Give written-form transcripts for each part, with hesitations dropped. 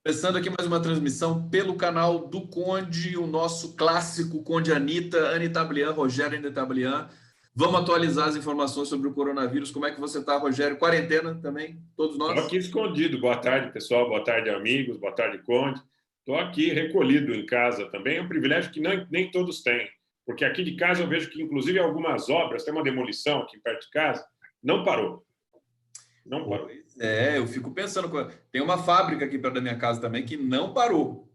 Começando aqui mais uma transmissão pelo canal do Conde, o nosso clássico Conde Anitta, Anitta Blian, Rogério Anitta Blian. Vamos atualizar as informações sobre o coronavírus. Como é que você está, Rogério? Quarentena também, todos Estou nós? aqui escondido. Boa tarde, pessoal. Boa tarde, amigos. Boa tarde, Conde. Estou aqui recolhido em casa também. É um privilégio que nem todos têm, porque aqui de casa eu vejo que, inclusive, algumas obras, tem uma demolição aqui perto de casa, não parou. Não parou. Pois é, eu fico pensando. Tem uma fábrica aqui perto da minha casa também que não parou.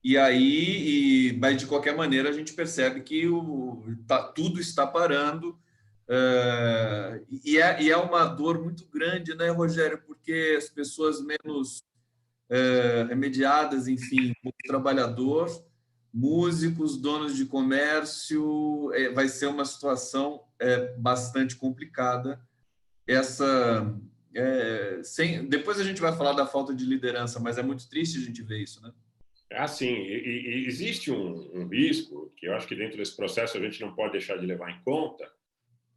E aí, mas de qualquer maneira, a gente percebe que tudo está parando. E é uma dor muito grande, né, Rogério? Porque as pessoas menos remediadas, enfim, o trabalhador, músicos, donos de comércio, vai ser uma situação bastante complicada. Depois a gente vai falar da falta de liderança, mas é muito triste a gente ver isso, né? É assim, e existe um risco, que eu acho que dentro desse processo a gente não pode deixar de levar em conta,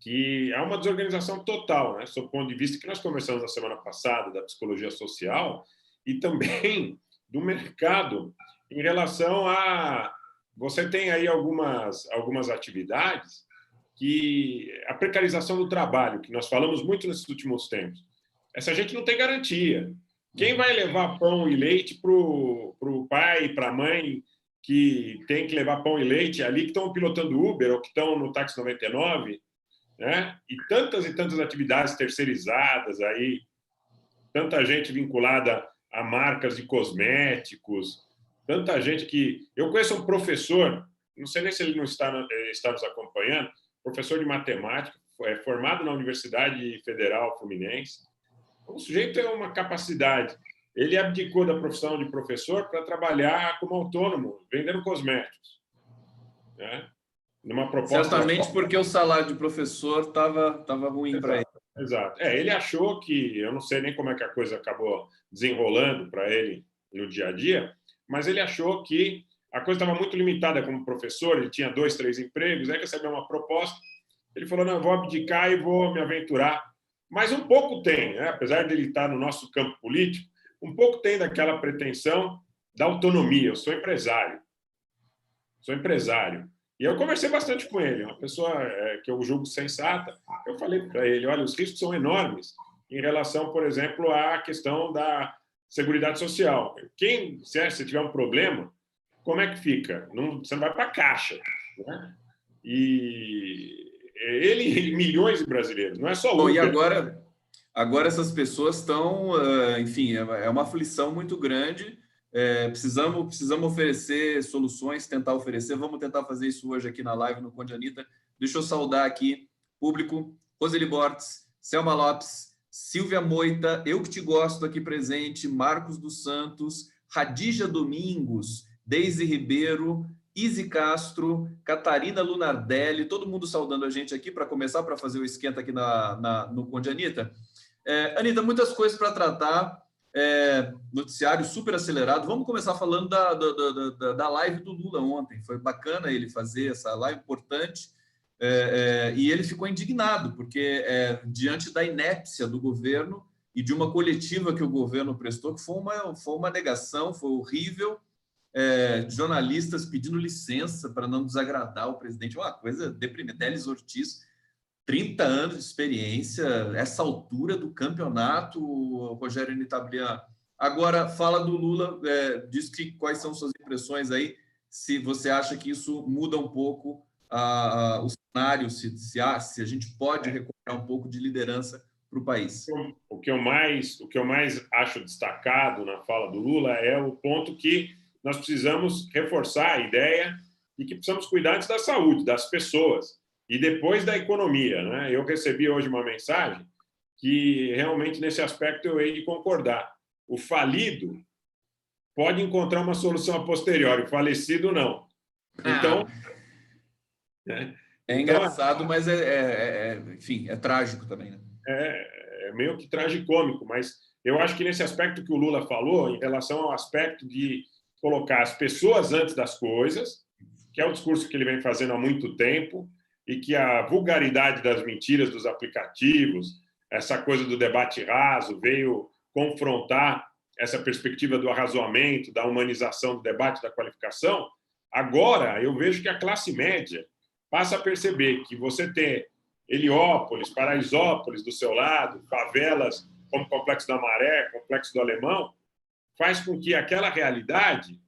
que há uma desorganização total, né, sob o ponto de vista que nós conversamos na semana passada, da psicologia social, e também do mercado, em relação a... Você tem aí algumas atividades que... A precarização do trabalho, que nós falamos muito nesses últimos tempos. Essa gente não tem garantia. Quem vai levar pão e leite para o pai, para a mãe, que tem que levar pão e leite ali, que estão pilotando Uber ou que estão no Táxi 99, né? E tantas atividades terceirizadas aí, tanta gente vinculada a marcas de cosméticos, tanta gente que... Eu conheço um professor, não sei nem se ele não está nos acompanhando, professor de matemática, formado na Universidade Federal Fluminense. O sujeito tem uma capacidade. Ele abdicou da profissão de professor para trabalhar como autônomo, vendendo cosméticos, né? Numa proposta... Certamente porque o salário de professor estava ruim para ele. Exato, exato. Ele achou que... Eu não sei nem como é que a coisa acabou desenrolando para ele no dia a dia, mas ele achou que a coisa estava muito limitada como professor, ele tinha 2, 3 empregos, aí recebeu uma proposta, ele falou, não, eu vou abdicar e vou me aventurar. Mas um pouco tem, né? Apesar de ele estar no nosso campo político, um pouco tem daquela pretensão da autonomia. Eu sou empresário. Sou empresário. E eu conversei bastante com ele, uma pessoa que eu julgo sensata. Eu falei para ele, olha, os riscos são enormes em relação, por exemplo, à questão da Seguridade Social. Se tiver um problema, como é que fica? Você não vai para a Caixa, né? E ele e milhões de brasileiros, não é só Bom, e Uber. agora essas pessoas estão, enfim, é uma aflição muito grande. Precisamos oferecer soluções, tentar oferecer. Vamos tentar fazer isso hoje aqui na live no Conde Anitta. Deixa eu saudar aqui público: Roseli Bortes, Selma Lopes, Silvia Moita, eu que te gosto aqui presente, Marcos dos Santos, Radija Domingos, Deise Ribeiro, Izzy Castro, Catarina Lunardelli, todo mundo saudando a gente aqui para começar, para fazer o esquenta aqui no Conde Anitta. Anitta, muitas coisas para tratar, noticiário super acelerado. Vamos começar falando da live do Lula ontem. Foi bacana ele fazer essa live importante, e ele ficou indignado, porque diante da inépcia do governo e de uma coletiva que o governo prestou, que foi uma negação, foi horrível. Jornalistas pedindo licença para não desagradar o presidente, uma coisa deprimente. Teles Ortiz, 30 anos de experiência, essa altura do campeonato, Rogério Nitablian. Agora, fala do Lula, diz quais são suas impressões aí, se você acha que isso muda um pouco o cenário, se a gente pode recuperar um pouco de liderança para o país. O que eu mais acho destacado na fala do Lula é o ponto que nós precisamos reforçar a ideia de que precisamos cuidar antes da saúde, das pessoas, e depois da economia, né? Eu recebi hoje uma mensagem que realmente nesse aspecto eu hei de concordar. O falido pode encontrar uma solução a posteriori, o falecido não. Então, engraçado, mas enfim, é trágico também, né? É meio que tragicômico, mas eu acho que nesse aspecto que o Lula falou, em relação ao aspecto de colocar as pessoas antes das coisas, que é o discurso que ele vem fazendo há muito tempo, e que a vulgaridade das mentiras dos aplicativos, essa coisa do debate raso, veio confrontar essa perspectiva do arrazoamento, da humanização do debate, da qualificação, agora eu vejo que a classe média passa a perceber que você tem Heliópolis, Paraisópolis do seu lado, favelas como Complexo da Maré, Complexo do Alemão, faz com que aquela realidade,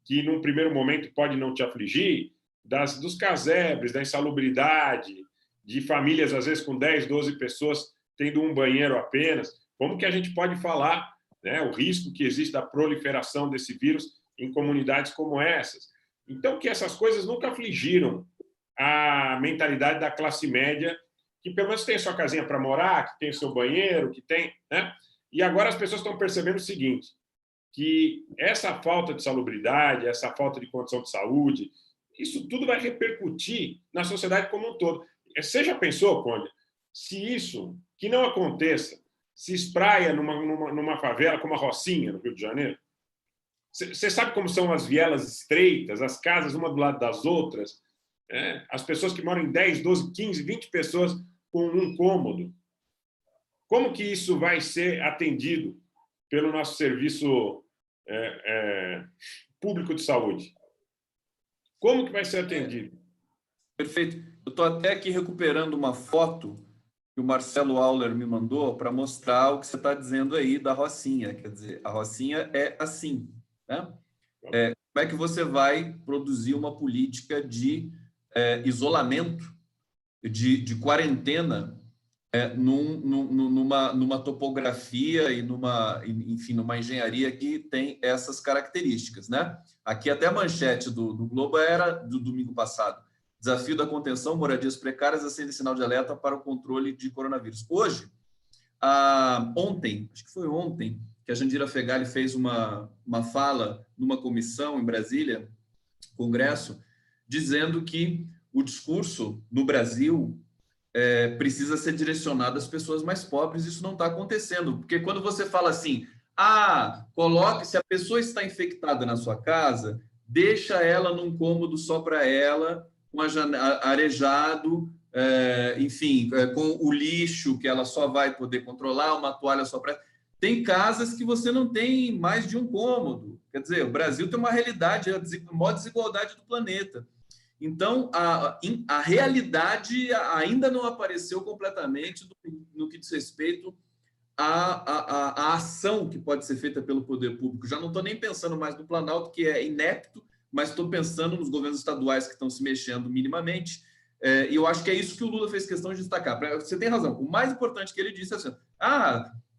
que num primeiro momento pode não te afligir, dos casebres, da insalubridade, de famílias, às vezes, com 10, 12 pessoas tendo um banheiro apenas, como que a gente pode falar, né, o risco que existe da proliferação desse vírus em comunidades como essas? Então, que essas coisas nunca afligiram a mentalidade da classe média, que pelo menos tem sua casinha para morar, que tem o seu banheiro, que tem... né? E agora as pessoas estão percebendo o seguinte, que essa falta de salubridade, essa falta de condição de saúde, isso tudo vai repercutir na sociedade como um todo. Você já pensou, Conde, se isso, que não aconteça, se espraia numa favela como a Rocinha, no Rio de Janeiro? Você sabe como são as vielas estreitas, as casas uma do lado das outras, as pessoas que moram em 10, 12, 15, 20 pessoas com um cômodo. Como que isso vai ser atendido pelo nosso serviço público de saúde? Como que vai ser atendido? Perfeito. Eu estou até aqui recuperando uma foto que o Marcelo Auler me mandou para mostrar o que você está dizendo aí da Rocinha. Quer dizer, a Rocinha é assim, né? Como é que você vai produzir uma política de isolamento, de quarentena, numa topografia e enfim, numa engenharia que tem essas características, né? Aqui até a manchete do Globo era do domingo passado. Desafio da contenção, moradias precárias acende sinal de alerta para o controle de coronavírus. Hoje, ontem, acho que foi ontem, que a Jandira Fegali fez uma fala numa comissão em Brasília, Congresso, dizendo que o discurso no Brasil precisa ser direcionado às pessoas mais pobres. Isso não está acontecendo, porque quando você fala assim, coloque, se a pessoa está infectada na sua casa, deixa ela num cômodo só para ela, com arejado, enfim, com o lixo que ela só vai poder controlar, uma toalha só para... Tem casas que você não tem mais de um cômodo. Quer dizer, o Brasil tem uma realidade, a maior desigualdade do planeta. Então, a realidade ainda não apareceu completamente no que diz respeito à ação que pode ser feita pelo poder público. Já não estou nem pensando mais no Planalto, que é inepto, mas estou pensando nos governos estaduais que estão se mexendo minimamente, e eu acho que é isso que o Lula fez questão de destacar. Você tem razão. O mais importante que ele disse é assim,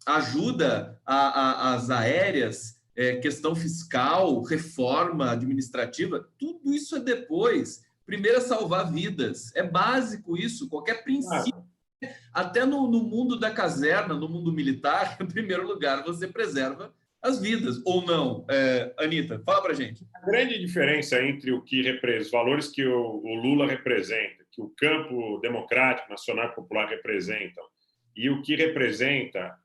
ajuda às aéreas, questão fiscal, reforma administrativa, tudo isso é depois. Primeiro é salvar vidas. É básico isso, qualquer princípio. Até no mundo da caserna, no mundo militar, em primeiro lugar, você preserva as vidas, ou não? Anitta, fala para a gente. A grande diferença entre os valores que o Lula representa, que o campo democrático, nacional e popular representam, e o que representa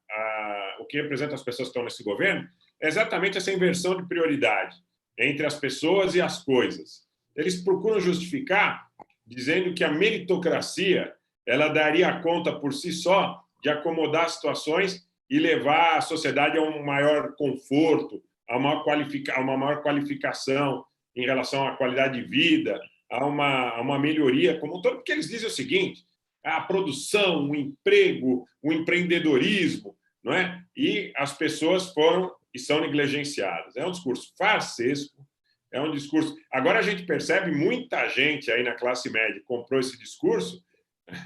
as pessoas que estão nesse governo, é exatamente essa inversão de prioridade entre as pessoas e as coisas. Eles procuram justificar dizendo que a meritocracia ela daria conta por si só de acomodar situações e levar a sociedade a um maior conforto, a uma maior qualificação em relação à qualidade de vida, a uma melhoria como um todo, porque eles dizem o seguinte, a produção, o emprego, o empreendedorismo, não é? E as pessoas foram e são negligenciadas. É um discurso farsesco, é um discurso... Agora a gente percebe muita gente aí na classe média comprou esse discurso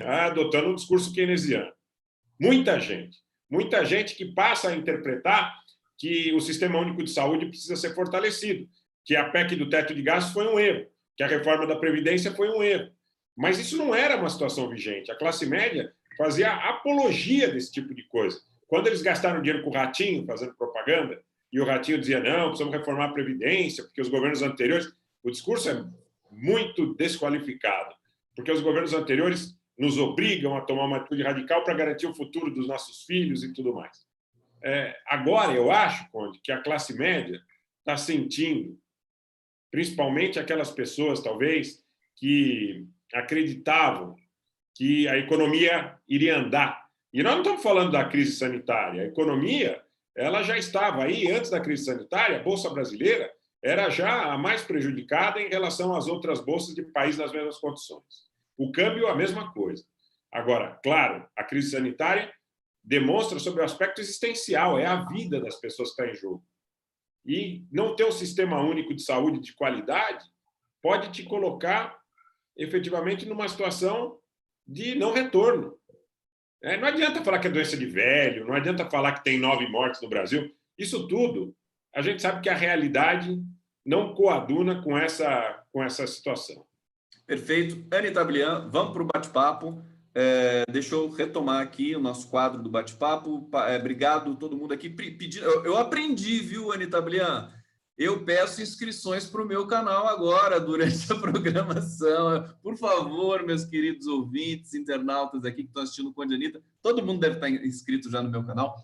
adotando um discurso keynesiano. Muita gente que passa a interpretar que o Sistema Único de Saúde precisa ser fortalecido, que a PEC do teto de gastos foi um erro, que a reforma da Previdência foi um erro. Mas isso não era uma situação vigente. A classe média fazia apologia desse tipo de coisa. Quando eles gastaram dinheiro com o Ratinho, fazendo propaganda, e o Ratinho dizia, não, precisamos reformar a Previdência, porque os governos anteriores... O discurso é muito desqualificado, porque os governos anteriores nos obrigam a tomar uma atitude radical para garantir o futuro dos nossos filhos e tudo mais. Agora, eu acho, Conde, que a classe média está sentindo, principalmente aquelas pessoas, talvez, que acreditavam que a economia iria andar. E nós não estamos falando da crise sanitária. A economia ela já estava aí, antes da crise sanitária, a Bolsa Brasileira era já a mais prejudicada em relação às outras bolsas de países nas mesmas condições. O câmbio, a mesma coisa. Agora, claro, a crise sanitária demonstra sobre o aspecto existencial, é a vida das pessoas que está em jogo. E não ter um sistema único de saúde de qualidade pode te colocar, efetivamente, numa situação de não retorno. Não adianta falar que é doença de velho, não adianta falar que tem 9 mortes no Brasil. Isso tudo, a gente sabe que a realidade não coaduna com essa situação. Perfeito. Anny Tablian, vamos para o bate-papo. Deixa eu retomar aqui o nosso quadro do bate-papo. Obrigado todo mundo aqui. Eu aprendi, viu, Anny Tablian? Eu peço inscrições para o meu canal agora, durante a programação. Por favor, meus queridos ouvintes, internautas aqui que estão assistindo o Conde Anitta, todo mundo deve estar inscrito já no meu canal,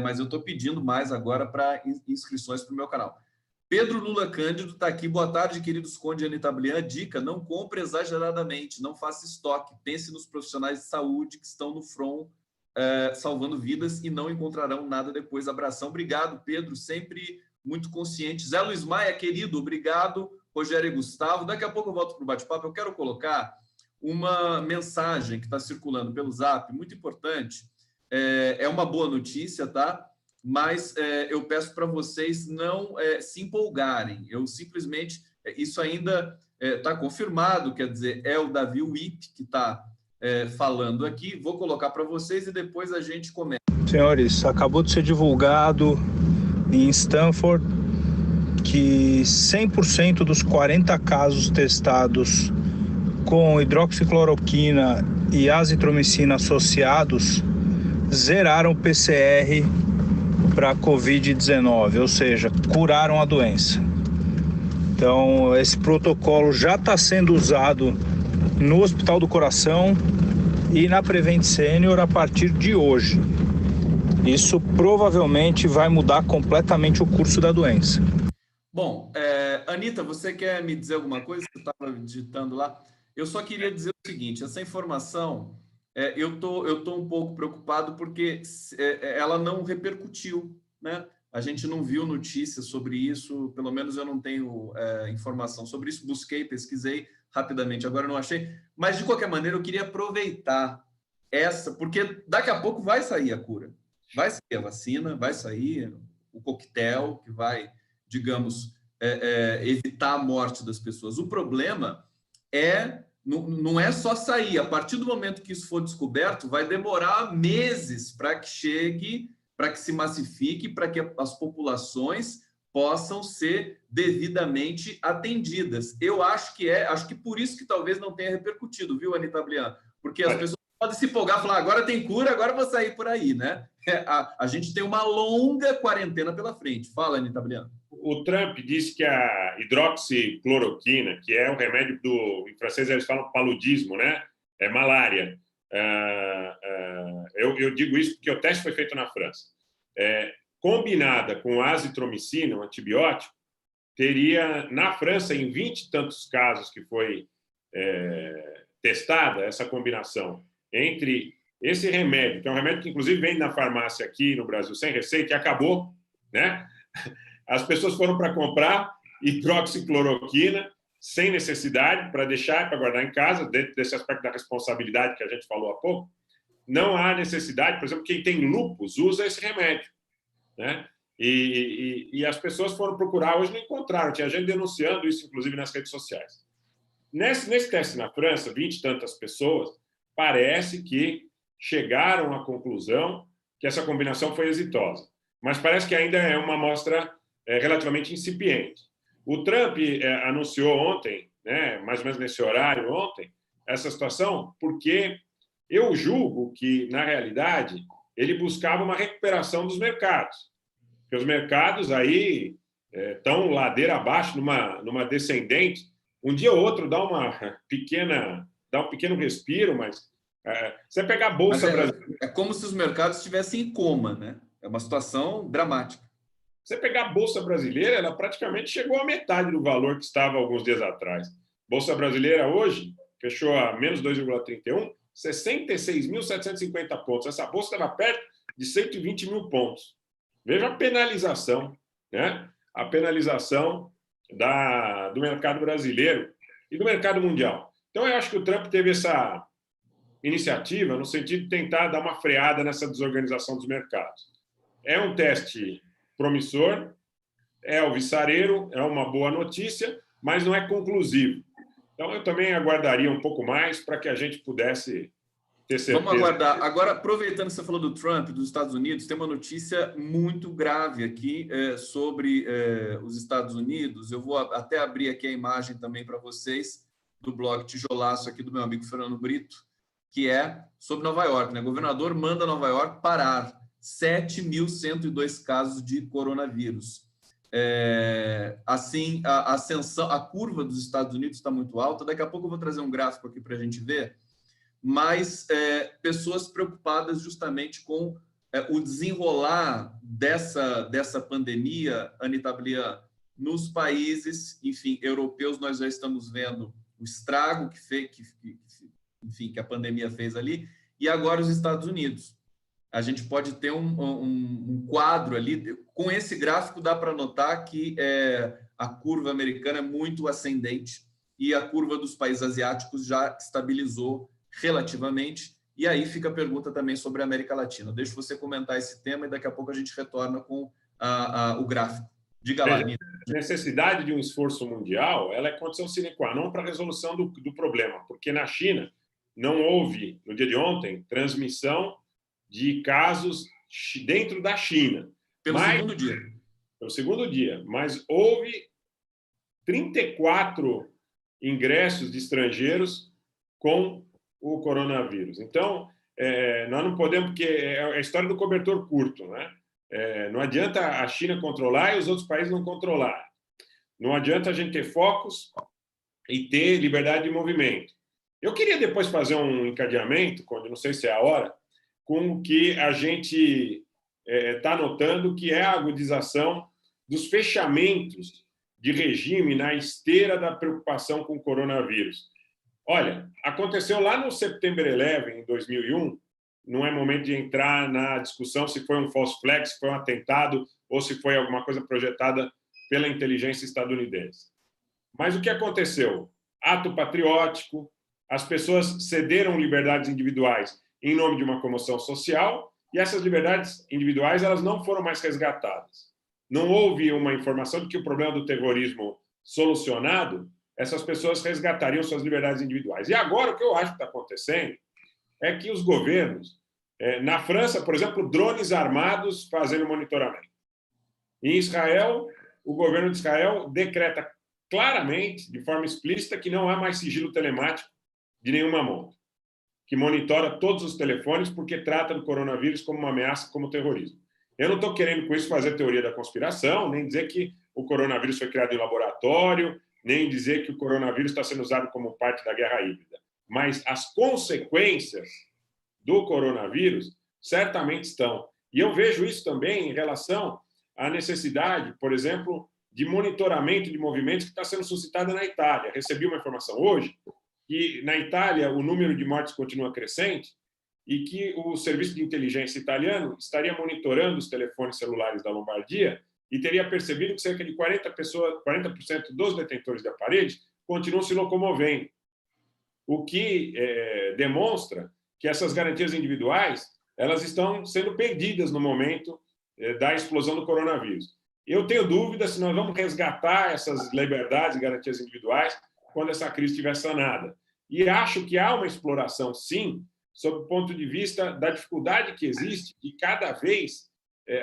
mas eu estou pedindo mais agora para inscrições para o meu canal. Pedro Lula Cândido está aqui. Boa tarde, queridos Conde e Anny Tablian. Dica: não compre exageradamente, não faça estoque. Pense nos profissionais de saúde que estão no front, salvando vidas e não encontrarão nada depois. Abração. Obrigado, Pedro, sempre muito consciente. Zé Luiz Maia, querido, obrigado. Rogério e Gustavo. Daqui a pouco eu volto para o bate-papo. Eu quero colocar uma mensagem que está circulando pelo Zap, muito importante. É uma boa notícia, tá? Mas eu peço para vocês não se empolgarem. Eu simplesmente... isso ainda está confirmado, quer dizer, é o Davi Wip que está falando aqui. Vou colocar para vocês e depois a gente começa. Senhores, acabou de ser divulgado em Stanford que 100% dos 40 casos testados com hidroxicloroquina e azitromicina associados zeraram o PCR para a Covid-19, ou seja, curaram a doença. Então, esse protocolo já está sendo usado no Hospital do Coração e na Prevent Senior a partir de hoje. Isso provavelmente vai mudar completamente o curso da doença. Bom, Anitta, você quer me dizer alguma coisa? Você estava digitando lá. Eu só queria dizer o seguinte, essa informação, eu tô um pouco preocupado porque ela não repercutiu, né? A gente não viu notícias sobre isso, pelo menos eu não tenho informação sobre isso. Busquei, pesquisei rapidamente, agora não achei. Mas, de qualquer maneira, eu queria aproveitar porque daqui a pouco vai sair a cura. Vai sair a vacina, vai sair o coquetel que vai, digamos, evitar a morte das pessoas. O problema não é só sair. A partir do momento que isso for descoberto, vai demorar meses para que chegue, para que se massifique, para que as populações possam ser devidamente atendidas. Eu acho que por isso que talvez não tenha repercutido, viu, Anny Tablian? Porque as pessoas podem se empolgar e falar, agora tem cura, agora eu vou sair por aí, né? A gente tem uma longa quarentena pela frente. Fala, Anny Tablian. O Trump disse que a hidroxicloroquina, que é um remédio em francês eles falam paludismo, né? É malária. Eu digo isso porque o teste foi feito na França. Combinada com azitromicina, um antibiótico, teria, na França, em 20 e tantos casos que foi testada essa combinação entre esse remédio, que é um remédio que, inclusive, vem na farmácia aqui no Brasil sem receita e acabou, né? As pessoas foram para comprar hidroxicloroquina sem necessidade, para deixar, para guardar em casa, dentro desse aspecto da responsabilidade que a gente falou há pouco. Não há necessidade, por exemplo, quem tem lúpus usa esse remédio, né? E as pessoas foram procurar, hoje não encontraram, tinha gente denunciando isso, inclusive, nas redes sociais. Nesse teste na França, 20 e tantas pessoas, parece que chegaram à conclusão que essa combinação foi exitosa. Mas parece que ainda é uma amostra relativamente incipiente. O Trump anunciou ontem, né, mais ou menos nesse horário ontem, essa situação, porque eu julgo que, na realidade, ele buscava uma recuperação dos mercados. Porque os mercados aí estão ladeira abaixo, numa descendente. Um dia ou outro dá um pequeno respiro, mas você pegar a Bolsa Brasileira... É como se os mercados estivessem em coma, né? É uma situação dramática. Você pegar a Bolsa Brasileira, ela praticamente chegou à metade do valor que estava alguns dias atrás. Bolsa Brasileira hoje fechou a menos 2,31, 66.750 pontos. Essa bolsa estava perto de 120 mil pontos. Veja a penalização, né? A penalização do mercado brasileiro e do mercado mundial. Então, eu acho que o Trump teve essa iniciativa no sentido de tentar dar uma freada nessa desorganização dos mercados. É um teste promissor, é alvissareiro, é uma boa notícia, mas não é conclusivo. Então, eu também aguardaria um pouco mais para que a gente pudesse ter certeza. Vamos aguardar. Agora, aproveitando que você falou do Trump, dos Estados Unidos, tem uma notícia muito grave aqui sobre os Estados Unidos. Eu vou até abrir aqui a imagem também para vocês, do blog Tijolaço, aqui do meu amigo Fernando Brito, que é sobre Nova York, né? O governador manda Nova York parar 7.102 casos de coronavírus. Assim, a ascensão, a curva dos Estados Unidos está muito alta. Daqui a pouco eu vou trazer um gráfico aqui para a gente ver, mas pessoas preocupadas justamente com o desenrolar dessa pandemia, Anita Blian, nos países, enfim, europeus. Nós já estamos vendo o estrago que a pandemia fez ali, e agora os Estados Unidos. A gente pode ter um quadro ali. Com esse gráfico dá para notar que a curva americana é muito ascendente e a curva dos países asiáticos já estabilizou relativamente. E aí fica a pergunta também sobre a América Latina. Deixa você comentar esse tema e daqui a pouco a gente retorna com o gráfico. Diga lá, Nina. A necessidade de um esforço mundial, ela é condição sine qua non para a resolução do problema, porque na China não houve, no dia de ontem, transmissão de casos dentro da China. Segundo dia. Pelo segundo dia. Mas houve 34 ingressos de estrangeiros com o coronavírus. Então, nós não podemos, porque é a história do cobertor curto, né? Não adianta a China controlar e os outros países não controlar. Não adianta a gente ter focos e ter liberdade de movimento. Eu queria depois fazer um encadeamento, quando não sei se é a hora, com o que a gente está notando, que é a agudização dos fechamentos de regime na esteira da preocupação com o coronavírus. Olha, aconteceu lá no September 11, em 2001, não é momento de entrar na discussão se foi um false flag, se foi um atentado ou se foi alguma coisa projetada pela inteligência estadunidense. Mas o que aconteceu? Ato patriótico, as pessoas cederam liberdades individuais em nome de uma comoção social, e essas liberdades individuais elas não foram mais resgatadas. Não houve uma informação de que o problema do terrorismo solucionado, essas pessoas resgatariam suas liberdades individuais. E agora o que eu acho que está acontecendo é que os governos, na França, por exemplo, drones armados fazendo monitoramento. Em Israel, o governo de Israel decreta claramente, de forma explícita, que não há mais sigilo telemático de nenhuma monta, que monitora todos os telefones porque trata do coronavírus como uma ameaça, como terrorismo. Eu não estou querendo com isso fazer teoria da conspiração, nem dizer que o coronavírus foi criado em laboratório, nem dizer que o coronavírus está sendo usado como parte da guerra híbrida. Mas as consequências do coronavírus certamente estão. E eu vejo isso também em relação à necessidade, por exemplo, de monitoramento de movimentos que está sendo suscitada na Itália. Recebi uma informação hoje que na Itália o número de mortes continua crescente e que o serviço de inteligência italiano estaria monitorando os telefones celulares da Lombardia e teria percebido que cerca de 40% dos detentores de aparelhos continuam se locomovendo, o que demonstra que essas garantias individuais elas estão sendo perdidas no momento da explosão do coronavírus. Eu tenho dúvida se nós vamos resgatar essas liberdades e garantias individuais quando essa crise estiver sanada. E acho que há uma exploração, sim, sob o ponto de vista da dificuldade que existe de cada vez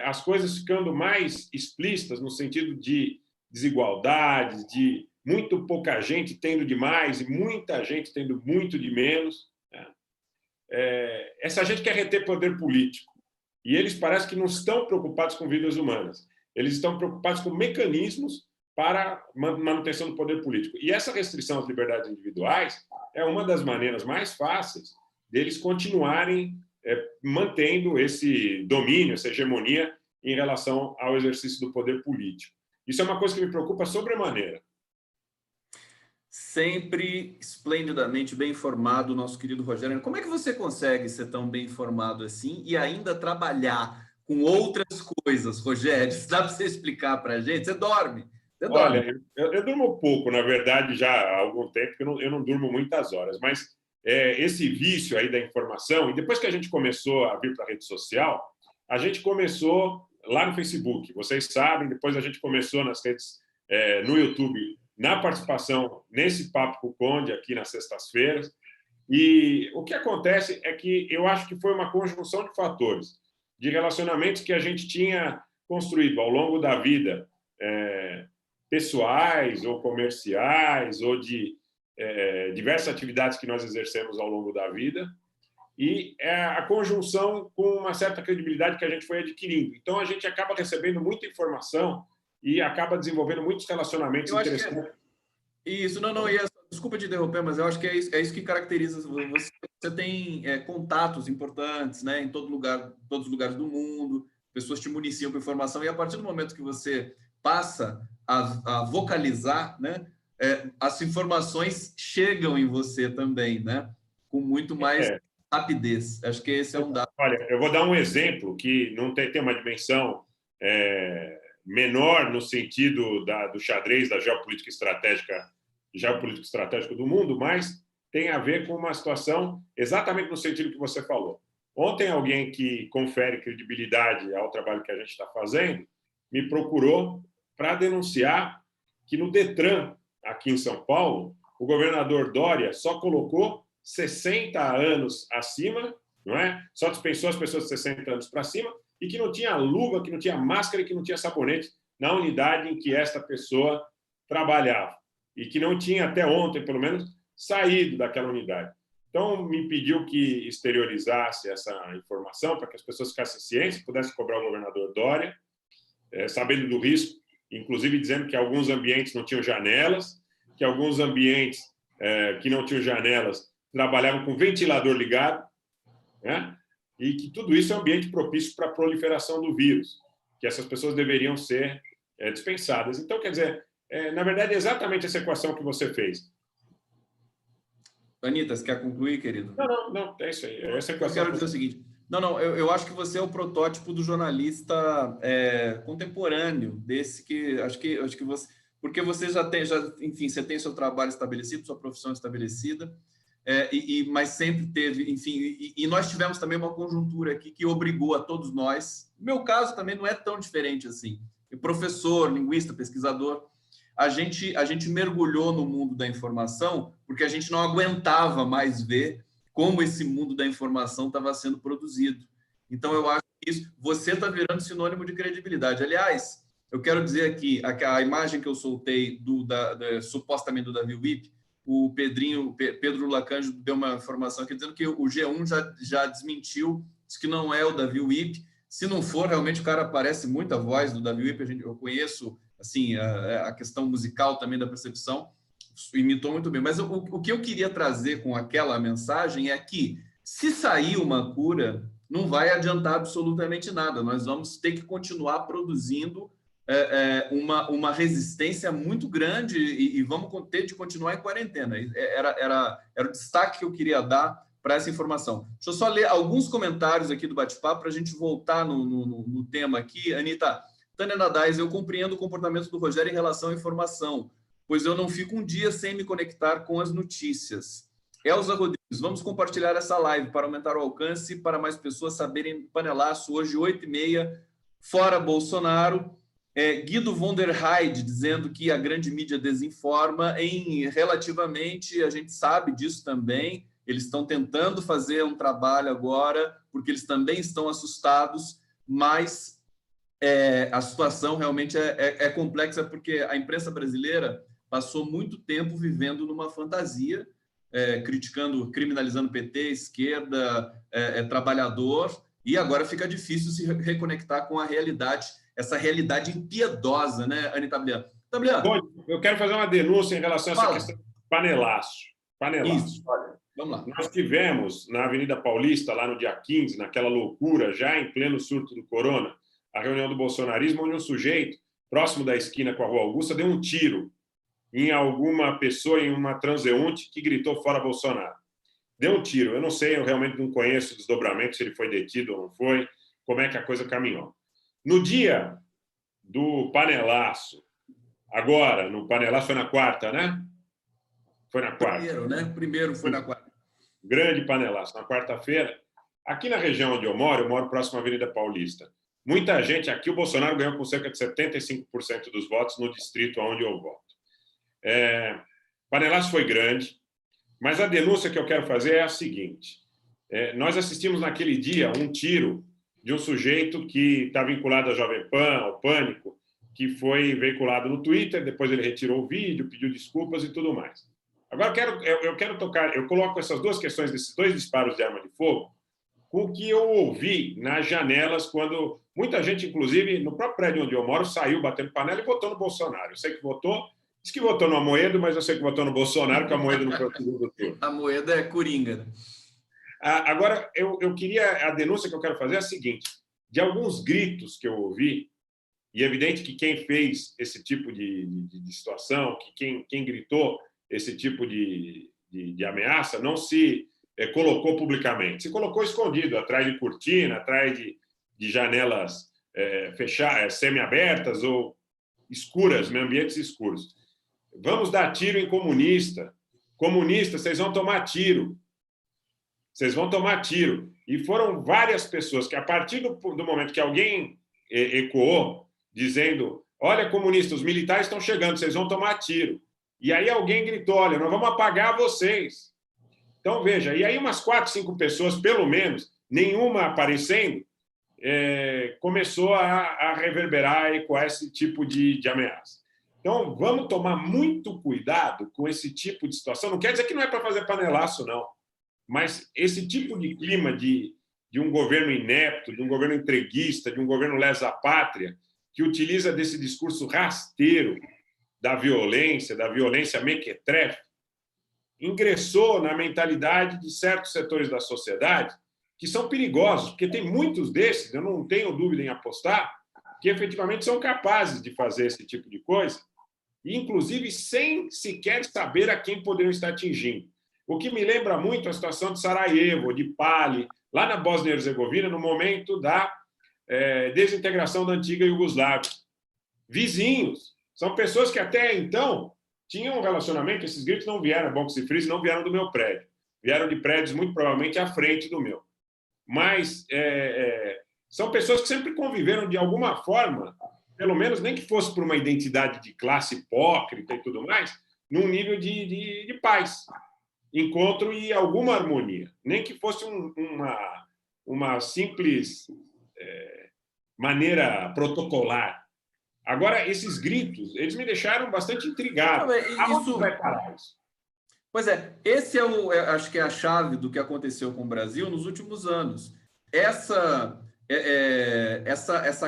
as coisas ficando mais explícitas no sentido de desigualdade, de muito pouca gente tendo de mais e muita gente tendo muito de menos. Essa gente quer reter poder político e eles parecem que não estão preocupados com vidas humanas. Eles estão preocupados com mecanismos para manutenção do poder político. E essa restrição às liberdades individuais é uma das maneiras mais fáceis deles continuarem mantendo esse domínio, essa hegemonia em relação ao exercício do poder político. Isso é uma coisa que me preocupa sobremaneira. Sempre esplendidamente bem informado, nosso querido Rogério. Como é que você consegue ser tão bem informado assim e ainda trabalhar com outras coisas, Rogério? Dá para você explicar para a gente? Você dorme? Você dorme? Olha, eu durmo pouco, na verdade, já há algum tempo, que eu não durmo muitas horas, mas esse vício aí da informação, e depois que a gente começou a vir para a rede social, a gente começou lá no Facebook, vocês sabem, depois a gente começou nas redes, no YouTube, na participação nesse Papo com o Conde, aqui nas sextas-feiras, e o que acontece é que eu acho que foi uma conjunção de fatores, de relacionamentos que a gente tinha construído ao longo da vida, pessoais ou comerciais, ou de diversas atividades que nós exercemos ao longo da vida, e a conjunção com uma certa credibilidade que a gente foi adquirindo. Então, a gente acaba recebendo muita informação e acaba desenvolvendo muitos relacionamentos interessantes. Isso, não, desculpa te interromper, mas eu acho que é isso que caracteriza você. Você tem contatos importantes, né, em todo lugar, todos os lugares do mundo, pessoas te municiam com informação, e a partir do momento que você passa a vocalizar, né, as informações chegam em você também, né, com muito mais rapidez. Acho que esse é um dado. Olha, eu vou dar um exemplo que não tem uma dimensão menor no sentido do xadrez da geopolítica estratégica do mundo, mas tem a ver com uma situação exatamente no sentido que você falou. Ontem, alguém que confere credibilidade ao trabalho que a gente está fazendo me procurou para denunciar que no Detran, aqui em São Paulo, o governador Dória só colocou 60 anos acima, não é? Só dispensou as pessoas de 60 anos para cima, e que não tinha luva, que não tinha máscara e que não tinha sabonete na unidade em que esta pessoa trabalhava. E que não tinha, até ontem, pelo menos, saído daquela unidade. Então, me pediu que exteriorizasse essa informação para que as pessoas ficassem cientes, pudessem cobrar o governador Dória, sabendo do risco, inclusive dizendo que alguns ambientes não tinham janelas, que alguns ambientes que não tinham janelas trabalhavam com ventilador ligado, né? E que tudo isso é um ambiente propício para a proliferação do vírus, que essas pessoas deveriam ser dispensadas. Então, quer dizer, na verdade, é exatamente essa equação que você fez. Anitta, você quer concluir, querido? Não, é isso aí. Essa equação. Eu quero dizer o seguinte, eu acho que você é o protótipo do jornalista contemporâneo, desse que acho que você, porque você enfim, você tem seu trabalho estabelecido, sua profissão estabelecida, mas sempre teve, enfim, e nós tivemos também uma conjuntura aqui que obrigou a todos nós, no meu caso também não é tão diferente assim, professor, linguista, pesquisador, a gente mergulhou no mundo da informação porque a gente não aguentava mais ver como esse mundo da informação estava sendo produzido. Então, eu acho que você está virando sinônimo de credibilidade. Aliás, eu quero dizer aqui, a imagem que eu soltei supostamente do Davi Wip, o Pedro Lacândio deu uma informação aqui dizendo que o G1 já desmentiu, disse que não é o Davi Wip. Se não for, realmente o cara parece muito a voz do Davi Wip, eu conheço assim, a questão musical também da percepção, imitou muito bem. Mas o que eu queria trazer com aquela mensagem é que, se sair uma cura, não vai adiantar absolutamente nada. Nós vamos ter que continuar produzindo uma resistência muito grande e vamos ter de continuar em quarentena. Era o destaque que eu queria dar para essa informação. Deixa eu só ler alguns comentários aqui do bate-papo para a gente voltar no tema aqui. Anitta, Tânia Nadais, eu compreendo o comportamento do Rogério em relação à informação, pois eu não fico um dia sem me conectar com as notícias. Elza Rodrigues, vamos compartilhar essa live para aumentar o alcance, para mais pessoas saberem panelaço, hoje 8h30, fora Bolsonaro. Guido von der Heide, dizendo que a grande mídia desinforma, relativamente, a gente sabe disso também, eles estão tentando fazer um trabalho agora, porque eles também estão assustados, mas a situação realmente é complexa, porque a imprensa brasileira passou muito tempo vivendo numa fantasia, criminalizando PT, esquerda, trabalhador, e agora fica difícil se reconectar com a realidade, essa realidade impiedosa, né, Anitta Tablian? Eu quero fazer uma denúncia em relação a essa questão de panelaço. Isso. Olha, vamos lá. Nós tivemos na Avenida Paulista, lá no dia 15, naquela loucura, já em pleno surto do corona, a reunião do bolsonarismo, onde um sujeito, próximo da esquina com a Rua Augusta, deu um tiro em alguma pessoa, em uma transeunte, que gritou fora Bolsonaro. Deu um tiro. Eu não sei, eu realmente não conheço o desdobramento, se ele foi detido ou não foi. como é que a coisa caminhou. No dia do panelaço, agora, no panelaço foi na quarta, né? Foi na quarta. Primeiro, né? Primeiro foi na quarta. Grande panelaço, na quarta-feira. Aqui na região onde eu moro próximo à Avenida Paulista. Muita gente, aqui o Bolsonaro ganhou com cerca de 75% dos votos no distrito onde eu voto. Panelaço foi grande, mas a denúncia que eu quero fazer é a seguinte. Nós assistimos naquele dia um tiro de um sujeito que está vinculado à Jovem Pan, ao Pânico, que foi veiculado no Twitter, depois ele retirou o vídeo, pediu desculpas e tudo mais. Agora eu quero tocar, eu coloco essas duas questões, desses dois disparos de arma de fogo, com o que eu ouvi nas janelas, quando muita gente, inclusive, no próprio prédio onde eu moro, saiu batendo panela e votou no Bolsonaro. Eu sei que votou, disse que votou no Amoedo, mas eu sei que votou no Bolsonaro, que o Amoedo não foi o segundo turno. A Amoedo é coringa, né? Agora, eu queria... A denúncia que eu quero fazer é a seguinte. De alguns gritos que eu ouvi, e é evidente que quem fez esse tipo de situação, que quem gritou esse tipo de ameaça, não se colocou publicamente. Se colocou escondido, atrás de cortina, atrás de janelas fechadas, semi-abertas ou escuras, ambientes escuros. Vamos dar tiro em comunista. Comunista, vocês vão tomar tiro. Vocês vão tomar tiro. E foram várias pessoas que, a partir do momento que alguém ecoou, dizendo, olha, comunista, os militares estão chegando, vocês vão tomar tiro. E aí alguém gritou, olha, nós vamos apagar vocês. Então, veja, e aí umas 4, 5 pessoas, pelo menos, nenhuma aparecendo, começou a reverberar e ecoar esse tipo de ameaça. Então, vamos tomar muito cuidado com esse tipo de situação. Não quer dizer que não é para fazer panelaço, não. Mas esse tipo de clima de um governo inepto, de um governo entreguista, de um governo lesa-pátria, que utiliza desse discurso rasteiro da violência mequetrefe, ingressou na mentalidade de certos setores da sociedade que são perigosos, porque tem muitos desses, eu não tenho dúvida em apostar, que efetivamente são capazes de fazer esse tipo de coisa, inclusive sem sequer saber a quem poderiam estar atingindo. O que me lembra muito a situação de Sarajevo, de Pali, lá na Bósnia e Herzegovina, no momento da desintegração da antiga Iugoslávia. Vizinhos. São pessoas que até então tinham um relacionamento, esses gritos não vieram, bom que se frise, não vieram do meu prédio. Vieram de prédios muito provavelmente à frente do meu. Mas são pessoas que sempre conviveram de alguma forma, pelo menos nem que fosse por uma identidade de classe hipócrita e tudo mais, num nível de paz, encontro e alguma harmonia. Nem que fosse uma simples maneira protocolar. Agora, esses gritos, eles me deixaram bastante intrigado. Aonde vai parar isso? Pois é, esse acho que é a chave do que aconteceu com o Brasil nos últimos anos. Essa